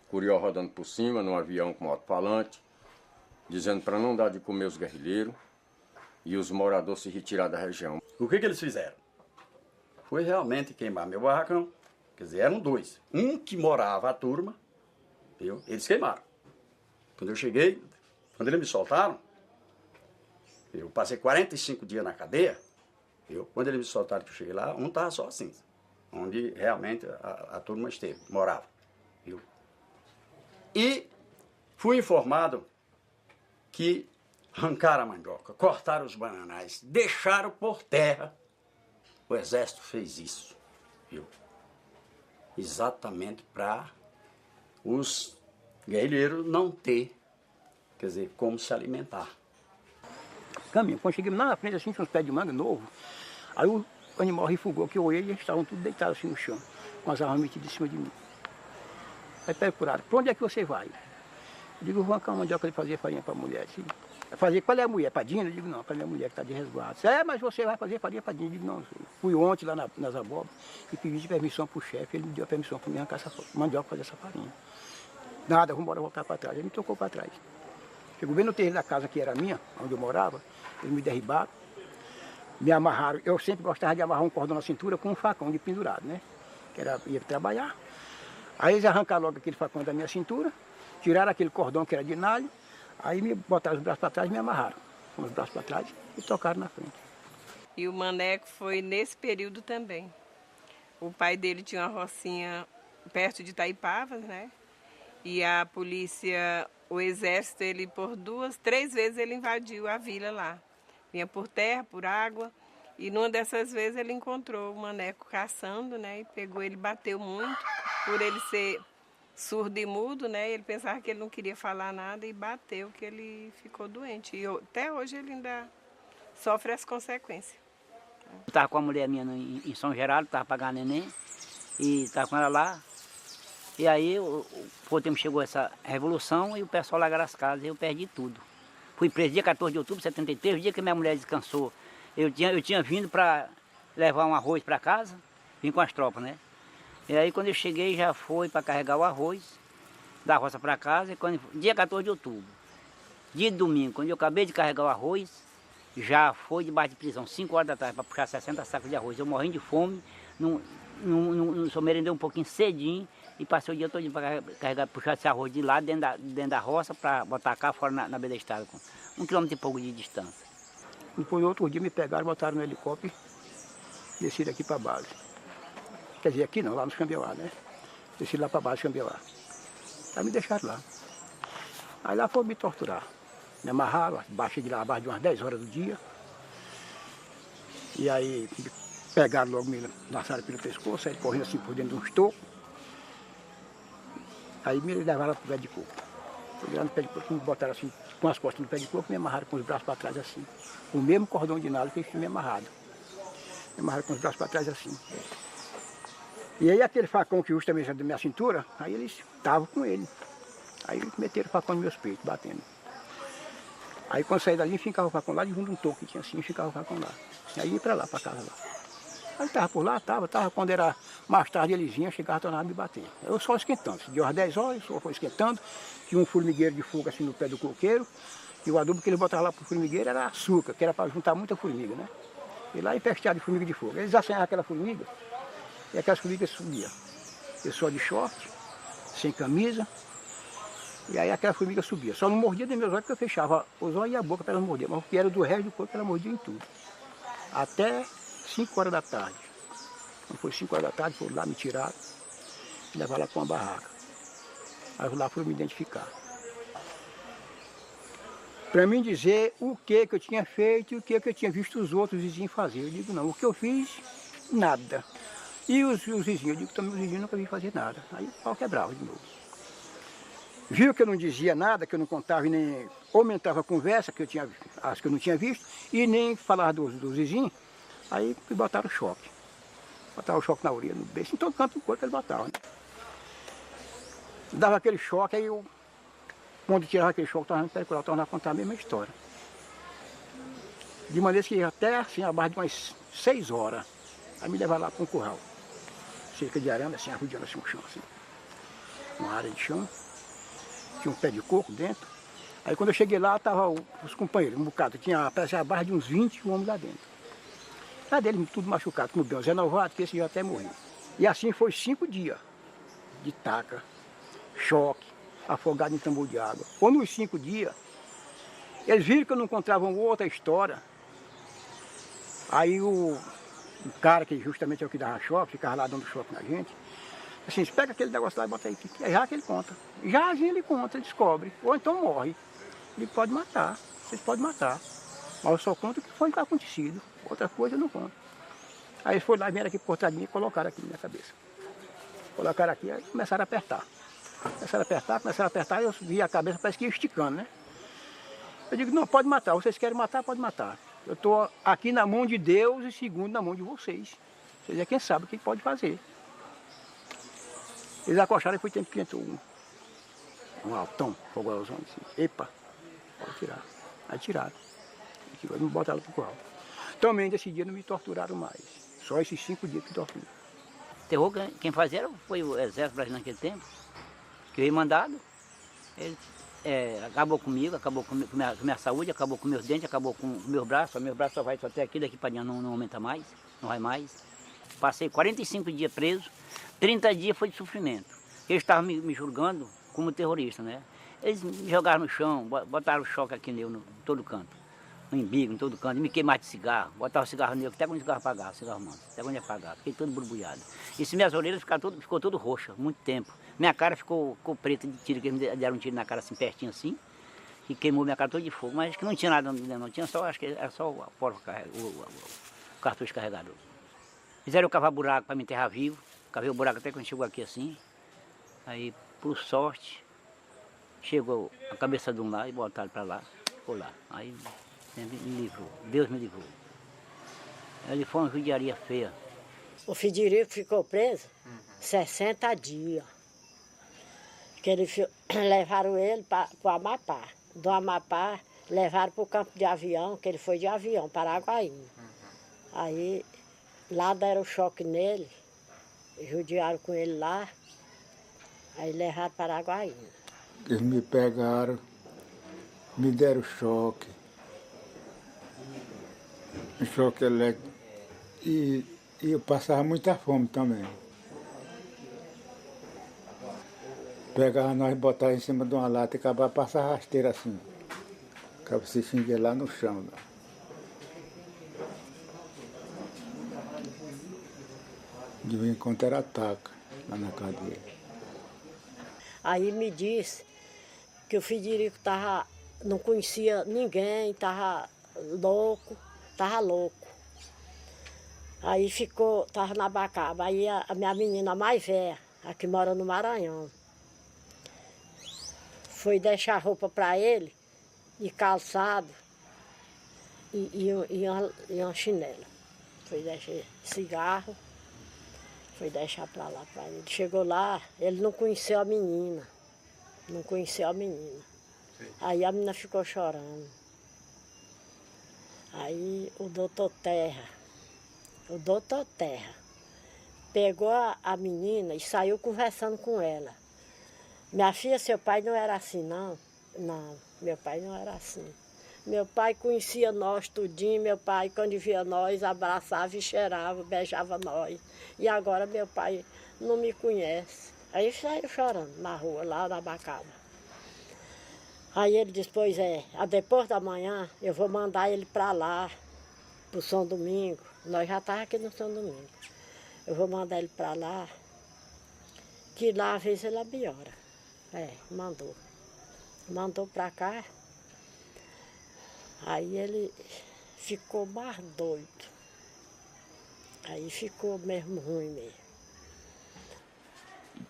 Curió rodando por cima, num avião com alto-falante, dizendo para não dar de comer os guerrilheiros e os moradores se retirar da região. O que eles fizeram? Foi realmente queimar meu barracão. Quer dizer, eram 2. Um que morava a turma, viu? Eles queimaram. Quando eu cheguei, quando eles me soltaram, eu passei 45 dias na cadeia, viu? Quando eles me soltaram que eu cheguei lá, um estava só assim, onde realmente a turma esteve, morava, viu? E fui informado que arrancaram a mandioca, cortaram os bananais, deixaram por terra. O exército fez isso, viu? Exatamente para os guerrilheiros não ter, quer dizer, como se alimentar. Caminho, quando chegamos lá na frente, assim, tinha uns pés de manga novo. Aí o animal refugou, que eu olhei e eles estavam tudo deitados assim no chão, com as armas metidas em cima de mim. Aí procuraram, para onde é que você vai? Eu digo, vou arrancar uma mandioca de fazer farinha para a mulher. Fazer, qual é a mulher? Para Dina? Eu digo, não, para a minha mulher que está de resguardo. Mas você vai fazer farinha para Dina? Eu digo, não, fui ontem lá nas abóboras e pedi permissão para o chefe, ele me deu a permissão para me arrancar essa mandioca para fazer essa farinha. Nada, vamos embora voltar para trás. Ele me tocou para trás. Chegou bem no terreno da casa que era minha, onde eu morava, eles me derribaram, me amarraram. Eu sempre gostava de amarrar um cordão na cintura com um facão de pendurado, né? Que ia trabalhar. Aí eles arrancaram logo aquele facão da minha cintura, tiraram aquele cordão que era de nalho, aí me botaram os braços para trás e me amarraram com os braços para trás e tocaram na frente. E o Maneco foi nesse período também. O pai dele tinha uma rocinha perto de Itaipavas, né? E a polícia, o exército, ele por 2, 3 vezes ele invadiu a vila lá. Vinha por terra, por água. E numa dessas vezes ele encontrou o Maneco caçando, né? E pegou ele, bateu muito, por ele ser surdo e mudo, né? Ele pensava que ele não queria falar nada e bateu, que ele ficou doente. E até hoje ele ainda sofre as consequências. Eu estava com a mulher minha em São Geraldo, estava pagando neném, e estava com ela lá. E aí, por tempo chegou essa revolução e o pessoal largaram as casas e eu perdi tudo. Fui preso dia 14 de outubro de 73, o dia que minha mulher descansou. Eu tinha vindo para levar um arroz para casa, vim com as tropas, né? E aí quando eu cheguei já foi para carregar o arroz da roça para casa, e dia 14 de outubro, dia de domingo, quando eu acabei de carregar o arroz, já foi debaixo de prisão, 5 horas da tarde, para puxar 60 sacos de arroz. Eu morrendo de fome, só merendei um pouquinho cedinho e passei o dia todo para carregar, puxar esse arroz de lá dentro da roça para botar cá fora na beira da estrada, com 1 quilômetro e pouco de distância. Depois, outro dia, me pegaram, botaram no helicóptero e desceram aqui para a base. Quer dizer, aqui não, lá no Xambioá, né? Desceram lá para a base do Xambioá. Aí me deixaram lá. Aí lá foram me torturar. Me amarraram, baixei de lá abaixo de umas 10 horas do dia. E aí me pegaram logo, me laçaram pelo pescoço, aí correndo assim por dentro de um estoco. Aí me levaram para o pé de coco. Lá no pé de coco, me botaram assim, com as costas no pé de coco, me amarraram com os braços para trás assim. O mesmo cordão de nalho que eles tinham me amarrado. Me amarraram com os braços para trás assim. E aí aquele facão que justamente era da minha cintura, aí eles estavam com ele. Aí eles meteram o facão nos meus peitos, batendo. Aí quando saí dali, ficava o facão lá, de junto um toco que tinha assim, ficava o facão lá. Aí ia pra lá, pra casa lá. Aí tava por lá, tava, quando era mais tarde eles vinham, chegava e tornava a me bater. Eu só esquentando, de umas 10 horas, só foi esquentando, tinha um formigueiro de fogo assim no pé do coqueiro, e o adubo que eles botavam lá pro formigueiro era açúcar, que era para juntar muita formiga, né? E lá empesteado de formiga de fogo. Eles assanhavam aquela formiga, e aquelas formigas subiam. Eu só de short, sem camisa, e aí aquela formiga subia. Só não mordia dos meus olhos porque eu fechava os olhos e a boca para ela morder, mas o que era do resto do corpo ela mordia em tudo. Até 5 horas da tarde. Quando foi 5 horas da tarde, foram lá, me tiraram e levaram lá para uma barraca. Aí lá foram me identificar. Para mim dizer o que eu tinha feito e o que eu tinha visto os outros vizinhos fazer. Eu digo, não, o que eu fiz, nada. E os vizinhos, eu digo, também os vizinhos nunca vi fazer nada. Aí o pau quebrava de novo. Viu que eu não dizia nada, que eu não contava e nem aumentava a conversa, que as que eu não tinha visto, e nem falava dos vizinhos. Aí me botaram choque. Botaram o choque na orelha, no beijo, em todo canto do corpo eles botavam. Né? Dava aquele choque, aí eu, quando tirava aquele choque, estava a contar a mesma história. De maneira que até assim, a base de umas 6 horas, aí me levaram lá para um curral. Cerca de arame, assim, arrodeando assim o chão, assim. Uma área de chão. Tinha um pé de coco dentro. Aí quando eu cheguei lá, estavam os companheiros, um bocado. Tinha parece a barra de uns 20 homens lá dentro. Lá dele, tudo machucado, como o Zé Novato, que esse já até morreu. E assim foi 5 dias de taca, choque, afogado em tambor de água. Quando nos 5 dias, eles viram que eu não encontrava outra história. Aí o cara, que justamente é o que dava choque, ficava lá dando choque na gente, assim, pega aquele negócio lá e bota aí. É já que ele conta. Já assim ele conta, ele descobre. Ou então morre. Ele pode matar. Vocês podem matar. Mas eu só conto o que foi acontecido. Outra coisa eu não conto. Aí eles foram lá, vieram aqui por trás de mim e colocaram aqui na minha cabeça. Colocaram aqui e começaram a apertar. Começaram a apertar e eu vi a cabeça, parece que ia esticando, né? Eu digo, não, pode matar. Vocês querem matar, pode matar. Eu estou aqui na mão de Deus e segundo na mão de vocês. Vocês é quem sabe o que pode fazer. Eles acocharam e foi tempo que entrou um altão, fogosão, assim, epa, pode tirar. Aí tiraram. E me botaram pro curral. Também desse dia não me torturaram mais. Só esses 5 dias que torturam. Terror, quem fazia foi o exército brasileiro naquele tempo, que veio mandado. Ele acabou comigo, acabou com minha saúde, acabou com meus dentes, acabou com meus braços. Meu braço só vai até aqui, daqui para diante não aumenta mais, não vai mais. Passei 45 dias preso, 30 dias foi de sofrimento. Eles estavam me julgando como terrorista, né? Eles me jogaram no chão, botaram choque aqui nele, em todo canto. No embigo, em todo canto, me queimaram de cigarro, botaram cigarro nele, até quando o cigarro apagava, cigarro manso, até quando ia apagar, fiquei todo borbulhado. E se minhas orelhas ficou todo roxa, muito tempo. Minha cara ficou preta de tiro, que eles me deram um tiro na cara assim, pertinho assim, e queimou minha cara toda de fogo, mas acho que não tinha nada dentro, não tinha só, acho que era só o cartucho carregador. Fizeram eu cavar buraco para me enterrar vivo, cavei o buraco até quando chegou aqui assim, aí por sorte, chegou a cabeça de um lá e botaram para lá, ficou lá. Aí me livrou, Deus me livrou. Ele foi uma judiaria feia. O Federico ficou preso 60 dias. Que levaram ele para o Amapá. Do Amapá levaram para o campo de avião, que ele foi de avião, para Araguaína. Aí lá deram choque nele, judiaram com ele lá, aí levaram para Araguaína. Eles me pegaram, me deram choque. Choque elétrico. E eu passava muita fome também. Pegava nós, botava em cima de uma lata e acabava passando rasteira assim. Acabava se xinguer lá no chão. De vez em quando era ataque lá na cadeia. Aí me disse que o Federico não conhecia ninguém, estava louco. Aí estava na Bacaba. Aí a minha menina mais velha, a que mora no Maranhão, foi deixar roupa para ele, e calçado, e uma chinela. Foi deixar cigarro, foi deixar para lá para ele. Chegou lá, ele não conheceu a menina. Aí a menina ficou chorando. Aí o doutor Terra, pegou a menina e saiu conversando com ela. Minha filha, seu pai não era assim, não. Não, meu pai não era assim. Meu pai conhecia nós tudinho, meu pai, quando via nós, abraçava e cheirava, beijava nós. E agora meu pai não me conhece. Aí saiu chorando na rua, lá na Bacaba. Aí ele disse, pois é, depois da manhã eu vou mandar ele para lá, para o São Domingo. Nós já estávamos aqui no São Domingo. Eu vou mandar ele para lá, que lá às vezes ele melhora. Mandou. Mandou para cá. Aí ele ficou mais doido. Aí ficou mesmo ruim mesmo.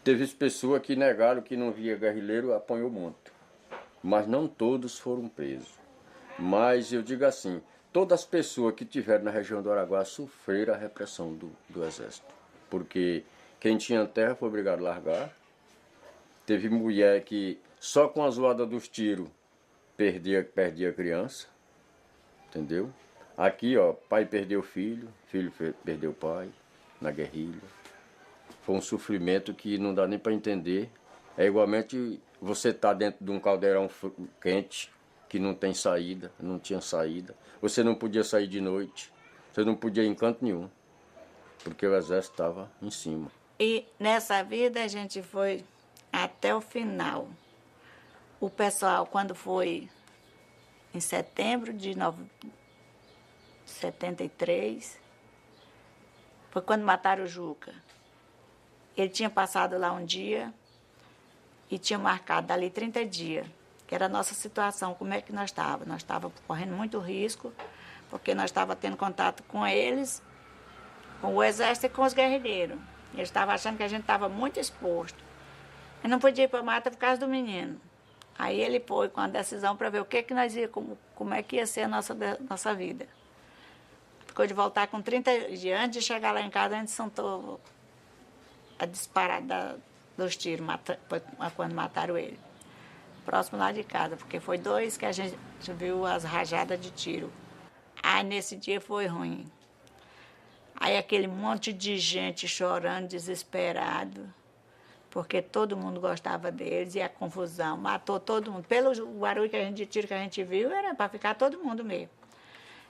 Teve pessoas que negaram que não via guerrilheiro, apanhou muito. Mas não todos foram presos. Mas eu digo assim, todas as pessoas que estiveram na região do Araguá sofreram a repressão do exército. Porque quem tinha terra foi obrigado a largar. Teve mulher que só com a zoada dos tiros perdia a criança. Entendeu? Aqui, ó, pai perdeu filho perdeu pai na guerrilha. Foi um sofrimento que não dá nem para entender. É igualmente você tá dentro de um caldeirão quente, que não tem saída, não tinha saída. Você não podia sair de noite, você não podia ir em canto nenhum, porque o exército estava em cima. E nessa vida a gente foi até o final. O pessoal, quando foi em setembro de 73, foi quando mataram o Juca. Ele tinha passado lá um dia e tinha marcado dali 30 dias, que era a nossa situação, como é que nós estávamos. Nós estávamos correndo muito risco, porque nós estávamos tendo contato com eles, com o exército e com os guerrilheiros. Eles estavam achando que a gente estava muito exposto. Eu não podia ir para a mata por causa do menino. Aí ele foi com a decisão para ver o que nós ia, como é que ia ser a nossa vida. Ficou de voltar com 30 dias. Antes de chegar lá em casa, a gente sentou a disparar dos tiros, quando mataram ele. Próximo lá de casa, porque foi 2 que a gente viu as rajadas de tiro. Aí nesse dia foi ruim. Aí aquele monte de gente chorando, desesperado, porque todo mundo gostava deles e a confusão, matou todo mundo. Pelo barulho de tiro que a gente viu, era para ficar todo mundo mesmo.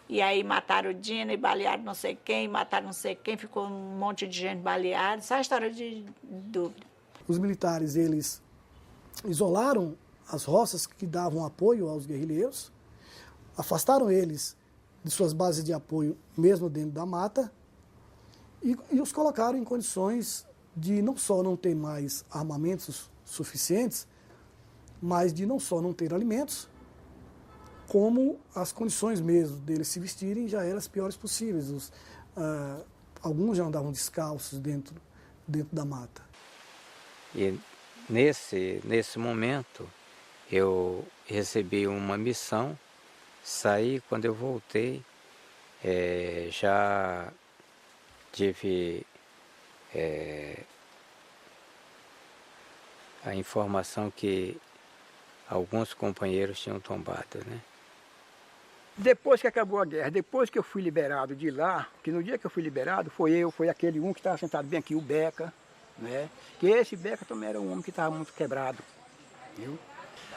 E aí mataram o Dina e balearam não sei quem, mataram não sei quem, ficou um monte de gente baleada, só história de dúvida. Os militares, eles isolaram as roças que davam apoio aos guerrilheiros, afastaram eles de suas bases de apoio, mesmo dentro da mata, e os colocaram em condições de não só não ter mais armamentos suficientes, mas de não só não ter alimentos, como as condições mesmo deles se vestirem já eram as piores possíveis. Alguns já andavam descalços dentro da mata. E nesse momento eu recebi uma missão, saí, quando eu voltei, já tive a informação que alguns companheiros tinham tombado, né? Depois que acabou a guerra, depois que eu fui liberado de lá, que no dia que eu fui liberado, foi aquele que estava sentado bem aqui, o Beca, né? Que esse Beca também era um homem que estava muito quebrado, viu?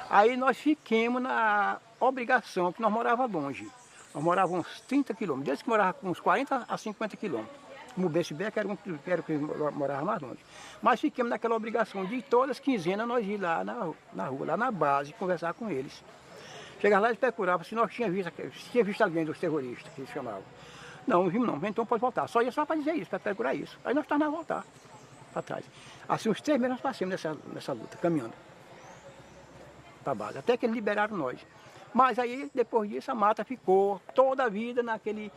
Aí nós fiquemos na obrigação, que nós morávamos longe. Nós morávamos uns 30 quilômetros, desde que morava com uns 40 a 50 quilômetros. Como o esse Beca era o que morava mais longe. Mas fiquemos naquela obrigação de todas as quinzenas nós ir lá na rua, lá na base, conversar com eles. Chegava lá e procurava se nós tínhamos visto alguém dos terroristas, que eles chamavam. Não vimos não, então pode voltar. Só ia só para dizer isso, para procurar isso. Aí nós estávamos a voltar para trás. Assim, uns 3 meses nós passamos nessa luta, caminhando para a base, até que eles liberaram nós. Mas aí, depois disso, a mata ficou toda a vida naquele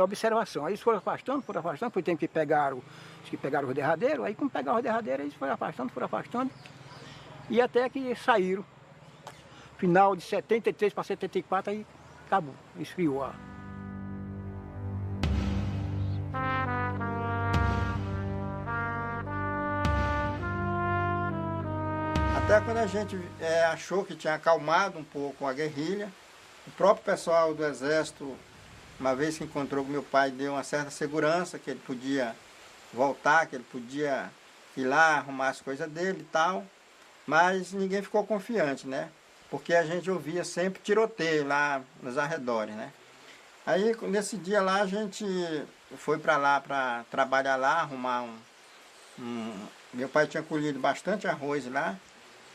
observação. Aí eles foram afastando, foi tempo que pegaram os derradeiros, aí como pegaram os derradeiros, eles foram afastando, e até que saíram. Final de 73 para 74, aí acabou, esfriou. Até quando a gente achou que tinha acalmado um pouco a guerrilha, o próprio pessoal do Exército Uma vez que encontrou com meu pai, deu uma certa segurança, que ele podia voltar, que ele podia ir lá, arrumar as coisas dele e tal. Mas ninguém ficou confiante, né? Porque a gente ouvia sempre tiroteio lá nos arredores, né? Aí, nesse dia lá, a gente foi para lá, para trabalhar lá, arrumar Meu pai tinha colhido bastante arroz lá,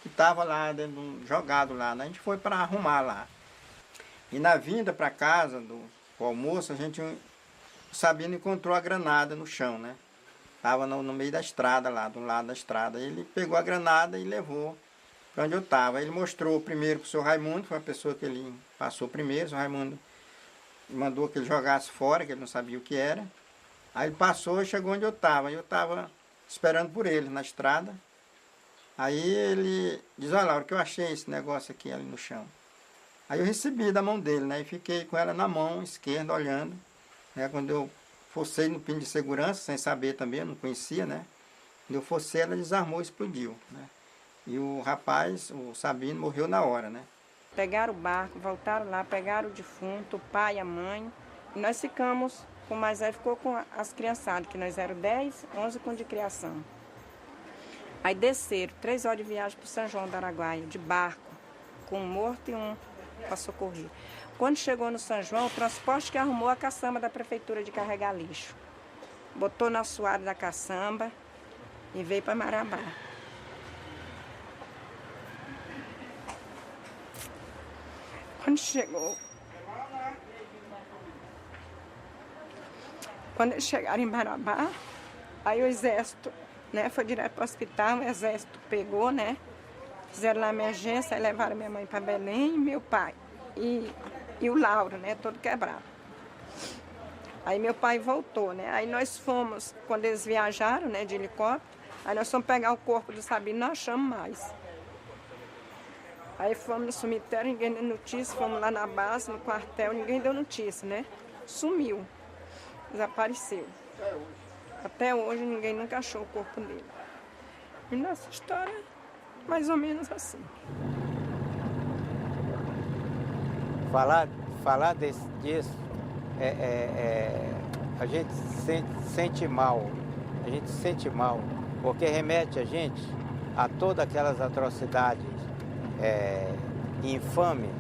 que estava lá dentro, jogado lá, né? A gente foi para arrumar lá. E na vinda para casa, do almoço, a gente, o Sabino encontrou a granada no chão, né? Estava no meio da estrada lá, do lado da estrada. Ele pegou a granada e levou para onde eu estava. Ele mostrou primeiro para o seu Raimundo, foi a pessoa que ele passou primeiro. O seu Raimundo mandou que ele jogasse fora, que ele não sabia o que era. Aí ele passou e chegou onde eu estava. Eu estava esperando por ele na estrada. Aí ele diz: olha, Laura, que eu achei esse negócio aqui ali no chão. Aí eu recebi da mão dele, né? E fiquei com ela na mão esquerda, olhando. Né? Quando eu forcei no pino de segurança, sem saber também, eu não conhecia, né? Quando eu forcei, ela desarmou e explodiu, né? E o rapaz, o Sabino, morreu na hora, né? Pegaram o barco, voltaram lá, pegaram o defunto, o pai, a mãe. E nós ficamos, o mais velho ficou com as criançadas, que nós éramos 10, 11 com de criação. Aí desceram, 3 horas de viagem para São João do Araguaia, de barco, com um morto e um para socorrer. Quando chegou no São João, o transporte que arrumou a caçamba da prefeitura de carregar lixo. Botou na assoalho da caçamba e veio para Marabá. Quando eles chegaram em Marabá, aí o exército, né, foi direto para o hospital, o exército pegou, né, fizeram lá a emergência, aí levaram minha mãe para Belém e meu pai. E o Lauro, né, todo quebrado. Aí meu pai voltou, né, aí nós fomos, quando eles viajaram, né, de helicóptero, aí nós fomos pegar o corpo do Sabino, não achamos mais. Aí fomos no cemitério, ninguém deu notícia, fomos lá na base, no quartel, ninguém deu notícia, né? Sumiu, desapareceu. Até hoje ninguém nunca achou o corpo dele. E nossa história é mais ou menos assim. Falar disso, a gente sente mal, porque remete a gente a todas aquelas atrocidades infame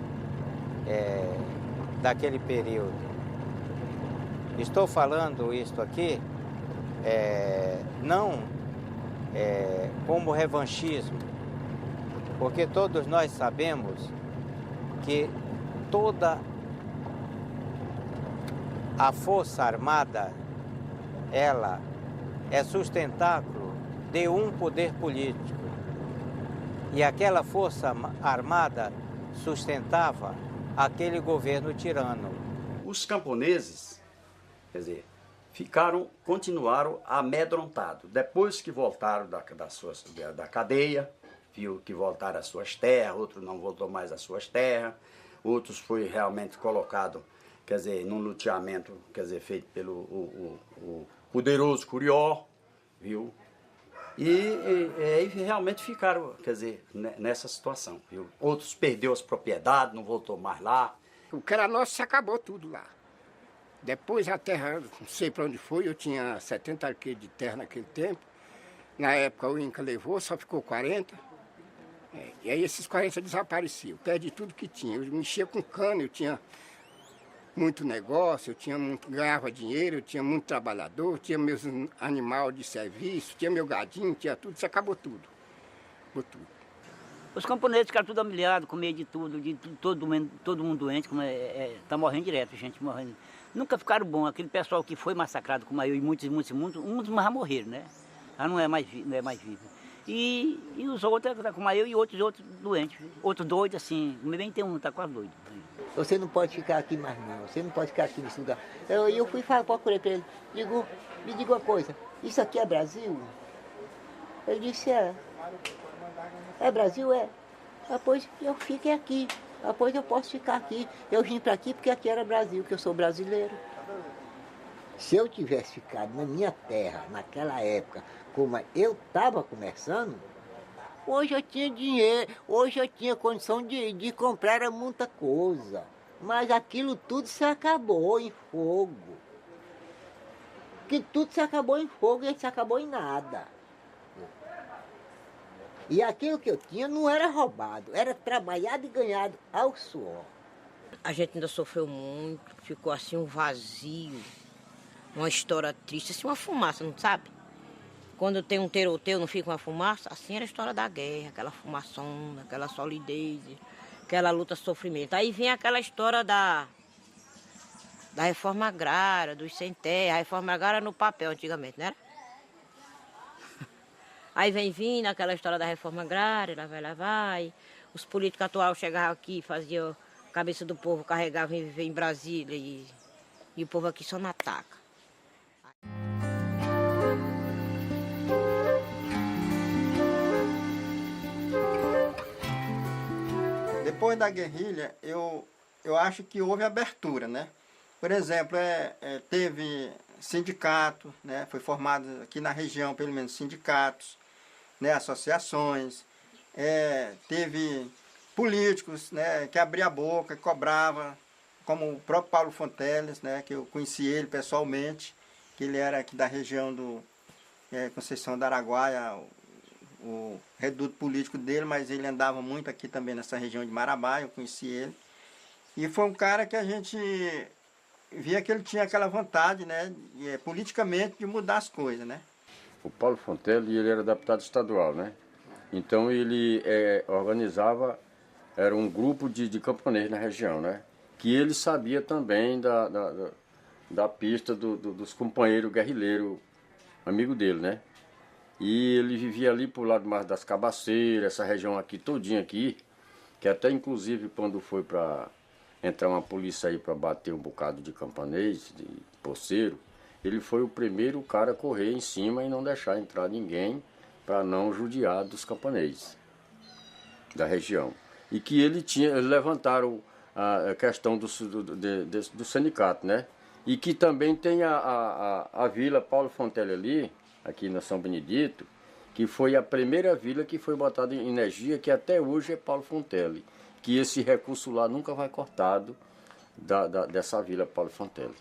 daquele período. Estou falando isto aqui não como revanchismo, porque todos nós sabemos que toda a Força Armada, ela é sustentáculo de um poder político. E aquela Força Armada sustentava aquele governo tirano. Os camponeses, quer dizer, continuaram amedrontados. Depois que voltaram da cadeia, viu que voltaram às suas terras, outros não voltou mais às suas terras, outros foi realmente colocado, quer dizer, num loteamento, quer dizer, feito pelo o poderoso Curió, viu? E realmente ficaram, quer dizer, nessa situação, viu? Outros perderam as propriedades, não voltou mais lá. O que era nosso se acabou tudo lá. Depois a terra, não sei para onde foi, eu tinha 70 arqueiros de terra naquele tempo. Na época o Inca levou, só ficou 40. E aí esses 40 desapareciam, perdi tudo que tinha. Eu mexia com cana, eu tinha muito negócio, ganhava dinheiro, eu tinha muito trabalhador, tinha meus animais de serviço, tinha meu gadinho, tinha tudo, isso acabou tudo. Acabou tudo. Os camponeses ficaram tudo humilhados, com medo de tudo, todo mundo doente, tá morrendo direto, gente morrendo. Nunca ficaram bons, aquele pessoal que foi massacrado como eu e muitos já morreram, né? Já não é mais vivo. E os outros, como eu e outros doentes, outros doidos assim, bem tem um, tá quase doido. Você não pode ficar aqui mais não, você não pode ficar aqui nesse lugar. Eu fui falar, procurei para ele, me diga uma coisa, isso aqui é Brasil? Ele disse, é Brasil, é. Depois eu fiquei aqui, depois eu posso ficar aqui. Eu vim para aqui porque aqui era Brasil, que eu sou brasileiro. Se eu tivesse ficado na minha terra, naquela época, como eu estava começando, hoje eu tinha dinheiro, hoje eu tinha condição de comprar muita coisa. Mas aquilo tudo se acabou em fogo. Que tudo se acabou em fogo e se acabou em nada. E aquilo que eu tinha não era roubado, era trabalhado e ganhado ao suor. A gente ainda sofreu muito, ficou assim um vazio, uma história triste, assim uma fumaça, não sabe? Quando tem um tiroteio, não fica uma fumaça, assim era a história da guerra, aquela fumaçona, aquela solidez, aquela luta, sofrimento. Aí vem aquela história da reforma agrária, dos sem terra, a reforma agrária no papel antigamente, né? Aí vem vindo aquela história da reforma agrária, lá vai. Os políticos atuais chegavam aqui, faziam a cabeça do povo, carregavam e viver em Brasília e o povo aqui só não ataca. Depois da guerrilha, eu acho que houve abertura, né? Por exemplo, teve sindicato, né? Foi formado aqui na região, pelo menos, sindicatos, né? Associações, teve políticos, né? Que abria a boca, que cobrava, como o próprio Paulo Fonteles, né? Que eu conheci ele pessoalmente, que ele era aqui da região do Conceição do Araguaia, o reduto político dele, mas ele andava muito aqui também nessa região de Marabá, eu conheci ele. E foi um cara que a gente via que ele tinha aquela vontade, né, politicamente, de mudar as coisas, né. O Paulo Fontelli, ele era deputado estadual, né? Então ele organizava, era um grupo de camponeses na região, né? Que ele sabia também da pista dos companheiros guerrilheiros, amigo dele, né? E ele vivia ali por lado mais das Cabaceiras, essa região aqui, todinha aqui, que até inclusive quando foi para entrar uma polícia aí para bater um bocado de camponês, de poceiro, ele foi o primeiro cara a correr em cima e não deixar entrar ninguém para não judiar dos camponeses da região. E que eles levantaram a questão do sindicato, né? E que também tem a Vila Paulo Fontelli ali, aqui na São Benedito, que foi a primeira vila que foi botada em energia, que até hoje é Paulo Fontelli, que esse recurso lá nunca vai cortado dessa vila Paulo Fontelli.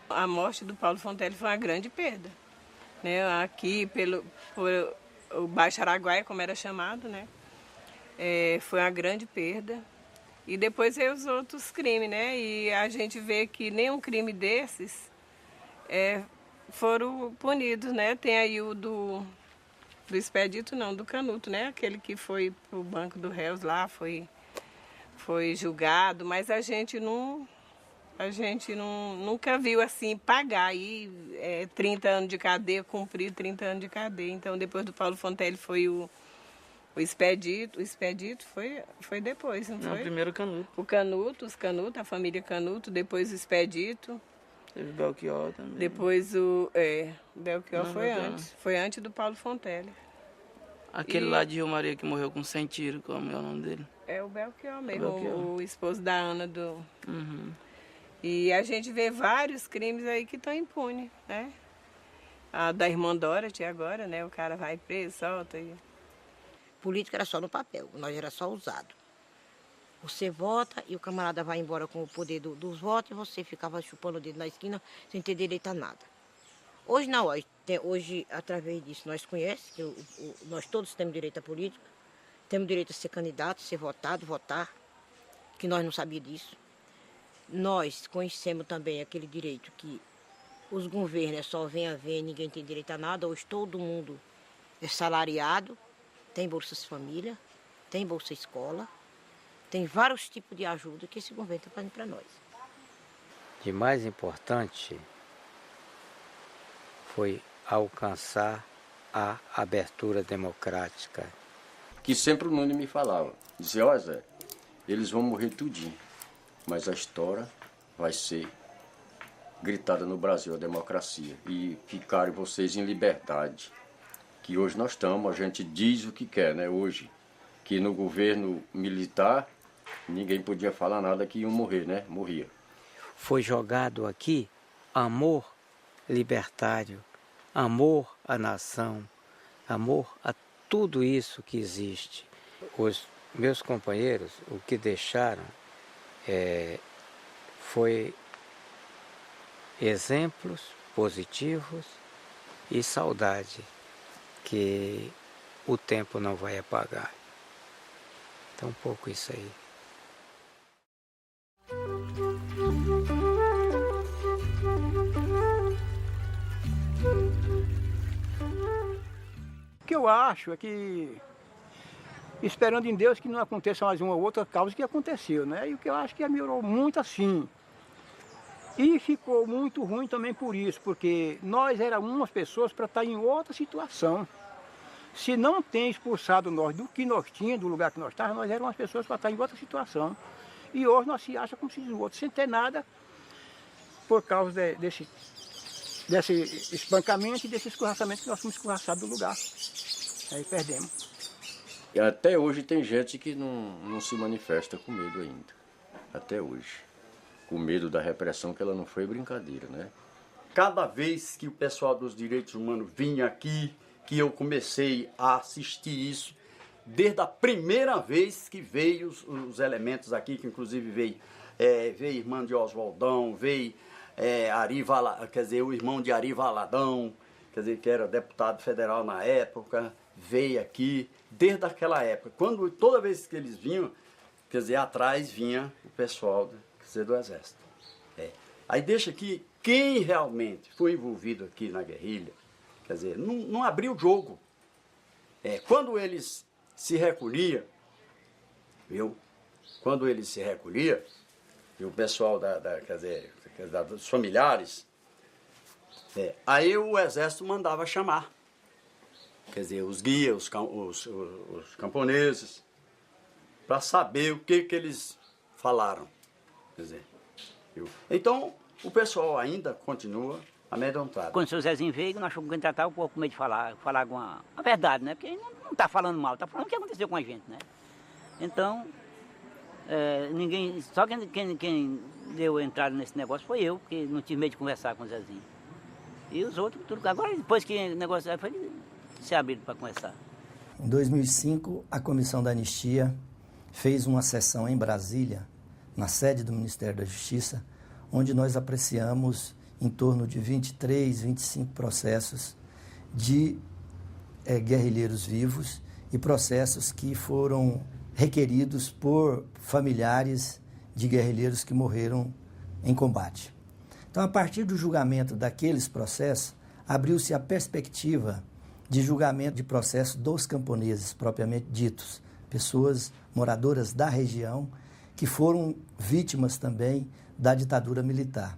A morte do Paulo Fontelli foi uma grande perda, né? Aqui por o Baixo Araguaia, como era chamado, né? Foi uma grande perda. E depois veio os outros crimes, né? E a gente vê que nenhum crime desses foram punidos, né? Tem aí o do Expedito, não, do Canuto, né? Aquele que foi para o banco do réus lá, foi julgado, mas a gente nunca viu assim pagar aí 30 anos de cadeia, cumprir 30 anos de cadeia. Então depois do Paulo Fontelli foi o Expedito. O Expedito foi depois, não foi? Primeiro o Canuto. O Canuto, a família Canuto, depois o Expedito. Teve o Belchior também. Depois o Belchior foi antes. Foi antes do Paulo Fontelli. Aquele lá de Rio Maria que morreu com 100 tiros, como é o nome dele? É o Belchior mesmo, o esposo da Ana do... Uhum. E a gente vê vários crimes aí que estão impunes, né? A da irmã Dorothy agora, né? O cara vai preso, solta e... Política era só no papel, nós era só usado. Você vota e o camarada vai embora com o poder dos votos e você ficava chupando o dedo na esquina sem ter direito a nada. Hoje não, hoje através disso nós conhecemos que nós todos temos direito à política, temos direito a ser candidato, ser votado, votar, que nós não sabíamos disso. Nós conhecemos também aquele direito que os governos só vêm a ver, ninguém tem direito a nada, hoje todo mundo é salariado, tem Bolsa Família, tem Bolsa Escola, tem vários tipos de ajuda que esse governo está fazendo para nós. De mais importante foi alcançar a abertura democrática. Que sempre o Nunes me falava, dizia, ó Zé, eles vão morrer tudinho, mas a história vai ser gritada no Brasil, a democracia, e ficarem vocês em liberdade. Que hoje nós estamos, a gente diz o que quer, né, hoje, que no governo militar ninguém podia falar nada que iam morrer, né, morria. Foi jogado aqui amor libertário, amor à nação, amor a tudo isso que existe. Os meus companheiros, o que deixaram foi exemplos positivos e saudade que o tempo não vai apagar. Então, um pouco isso aí. O que eu acho é que, esperando em Deus que não aconteça mais uma ou outra causa que aconteceu, né? E o que eu acho que melhorou muito assim. E ficou muito ruim também por isso, porque nós éramos umas pessoas para estar em outra situação. Se não tem expulsado nós do que nós tínhamos, do lugar que nós estávamos, nós éramos umas pessoas para estar em outra situação. E hoje nós se acha como se diz o outro, sem ter nada, por causa desse espancamento e desse escorraçamento que nós fomos escorraçados do lugar. Aí perdemos. E até hoje tem gente que não se manifesta com medo ainda. Até hoje. Com medo da repressão, que ela não foi brincadeira, né? Cada vez que o pessoal dos direitos humanos vinha aqui, que eu comecei a assistir isso, desde a primeira vez que veio os elementos aqui, que inclusive veio irmã de Oswaldão, veio o irmão de Ari Valadão, quer dizer, que era deputado federal na época, veio aqui, desde aquela época. Toda vez que eles vinham, quer dizer, atrás vinha o pessoal do Exército. Aí deixa que quem realmente foi envolvido aqui na guerrilha, quer dizer, não abriu o jogo. Quando eles se recolhiam, viu? Quando eles se recolhiam, e o pessoal dos familiares, aí o Exército mandava chamar. Quer dizer, os guias, os camponeses, para saber o que eles falaram. Quer dizer, viu? Então, o pessoal ainda continua amedrontado. Quando o seu Zezinho veio, nós fomos tratar um pouco com medo de falar a verdade, né? Porque ele não está falando mal, está falando o que aconteceu com a gente, né? Então, só quem deu entrada nesse negócio foi eu, porque não tive medo de conversar com o Zezinho. E os outros, tudo. Agora, depois que o negócio foi se abrir para conversar. Em 2005, a Comissão da Anistia fez uma sessão em Brasília, na sede do Ministério da Justiça, onde nós apreciamos em torno de 23, 25 processos de guerrilheiros vivos e processos que foram requeridos por familiares de guerrilheiros que morreram em combate. Então, a partir do julgamento daqueles processos, abriu-se a perspectiva de julgamento de processos dos camponeses, propriamente ditos, pessoas moradoras da região, que foram vítimas também da ditadura militar.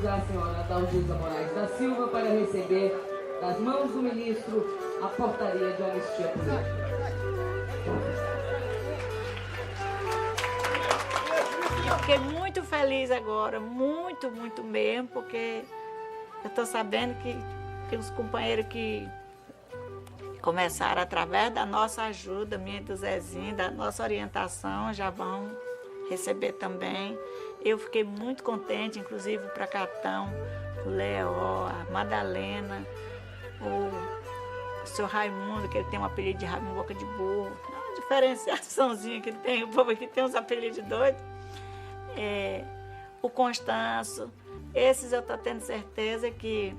A senhora Dalgisa Moraes da Silva para receber das mãos do ministro a portaria de anistia política. Eu fiquei muito feliz agora, muito mesmo, porque eu estou sabendo que os companheiros que começaram através da nossa ajuda, minha e do Zezinho, da nossa orientação, já vão receber também. Eu fiquei muito contente, inclusive o Pracatão, o Leó, a Madalena, o seu Raimundo, que ele tem um apelido de Raimundo Boca de Burro, uma diferenciaçãozinha que tem, o povo aqui tem uns apelidos doidos. O Constanço, esses eu estou tendo certeza que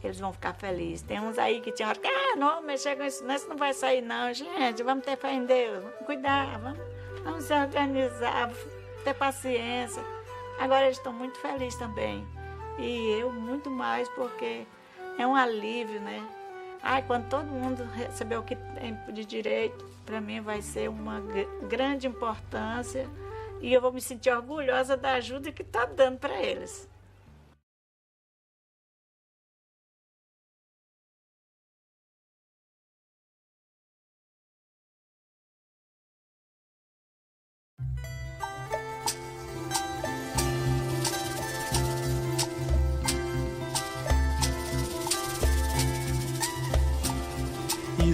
eles vão ficar felizes. Tem uns aí que tinham hora que, não, mexer com isso não vai sair não, gente, vamos ter fé em Deus, vamos cuidar, vamos se organizar, ter paciência. Agora eles estão muito felizes também. E eu muito mais, porque é um alívio, né? Quando todo mundo receber o que tem de direito, para mim vai ser uma grande importância. E eu vou me sentir orgulhosa da ajuda que está dando para eles.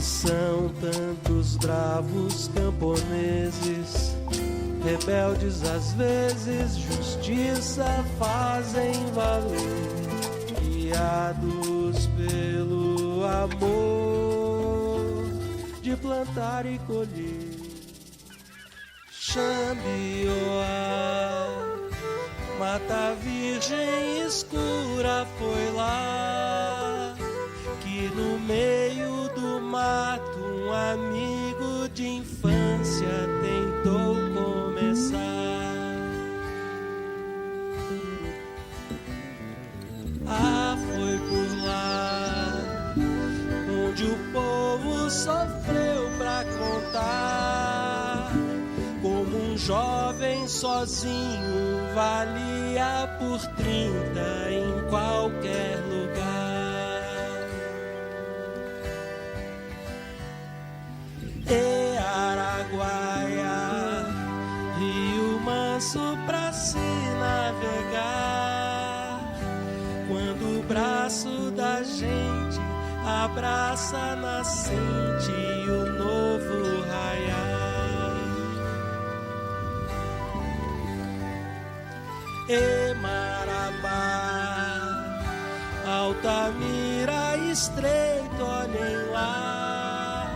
E são tantos bravos camponeses, rebeldes às vezes, justiça fazem valer, guiados pelo amor de plantar e colher. Xambioá, mata virgem escura, foi lá que no meio do mato um amigo de infância tentou começar. Ah, foi por lá onde o povo sofreu pra contar como um jovem sozinho valia por 30 em qualquer lugar. E Araguaia, rio manso pra se navegar, quando o braço da gente abraça a nascente e o novo raiar. E Marabá, Altamira, Estreito, olhem lá,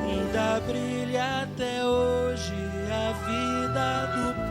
ainda brilha até hoje a vida do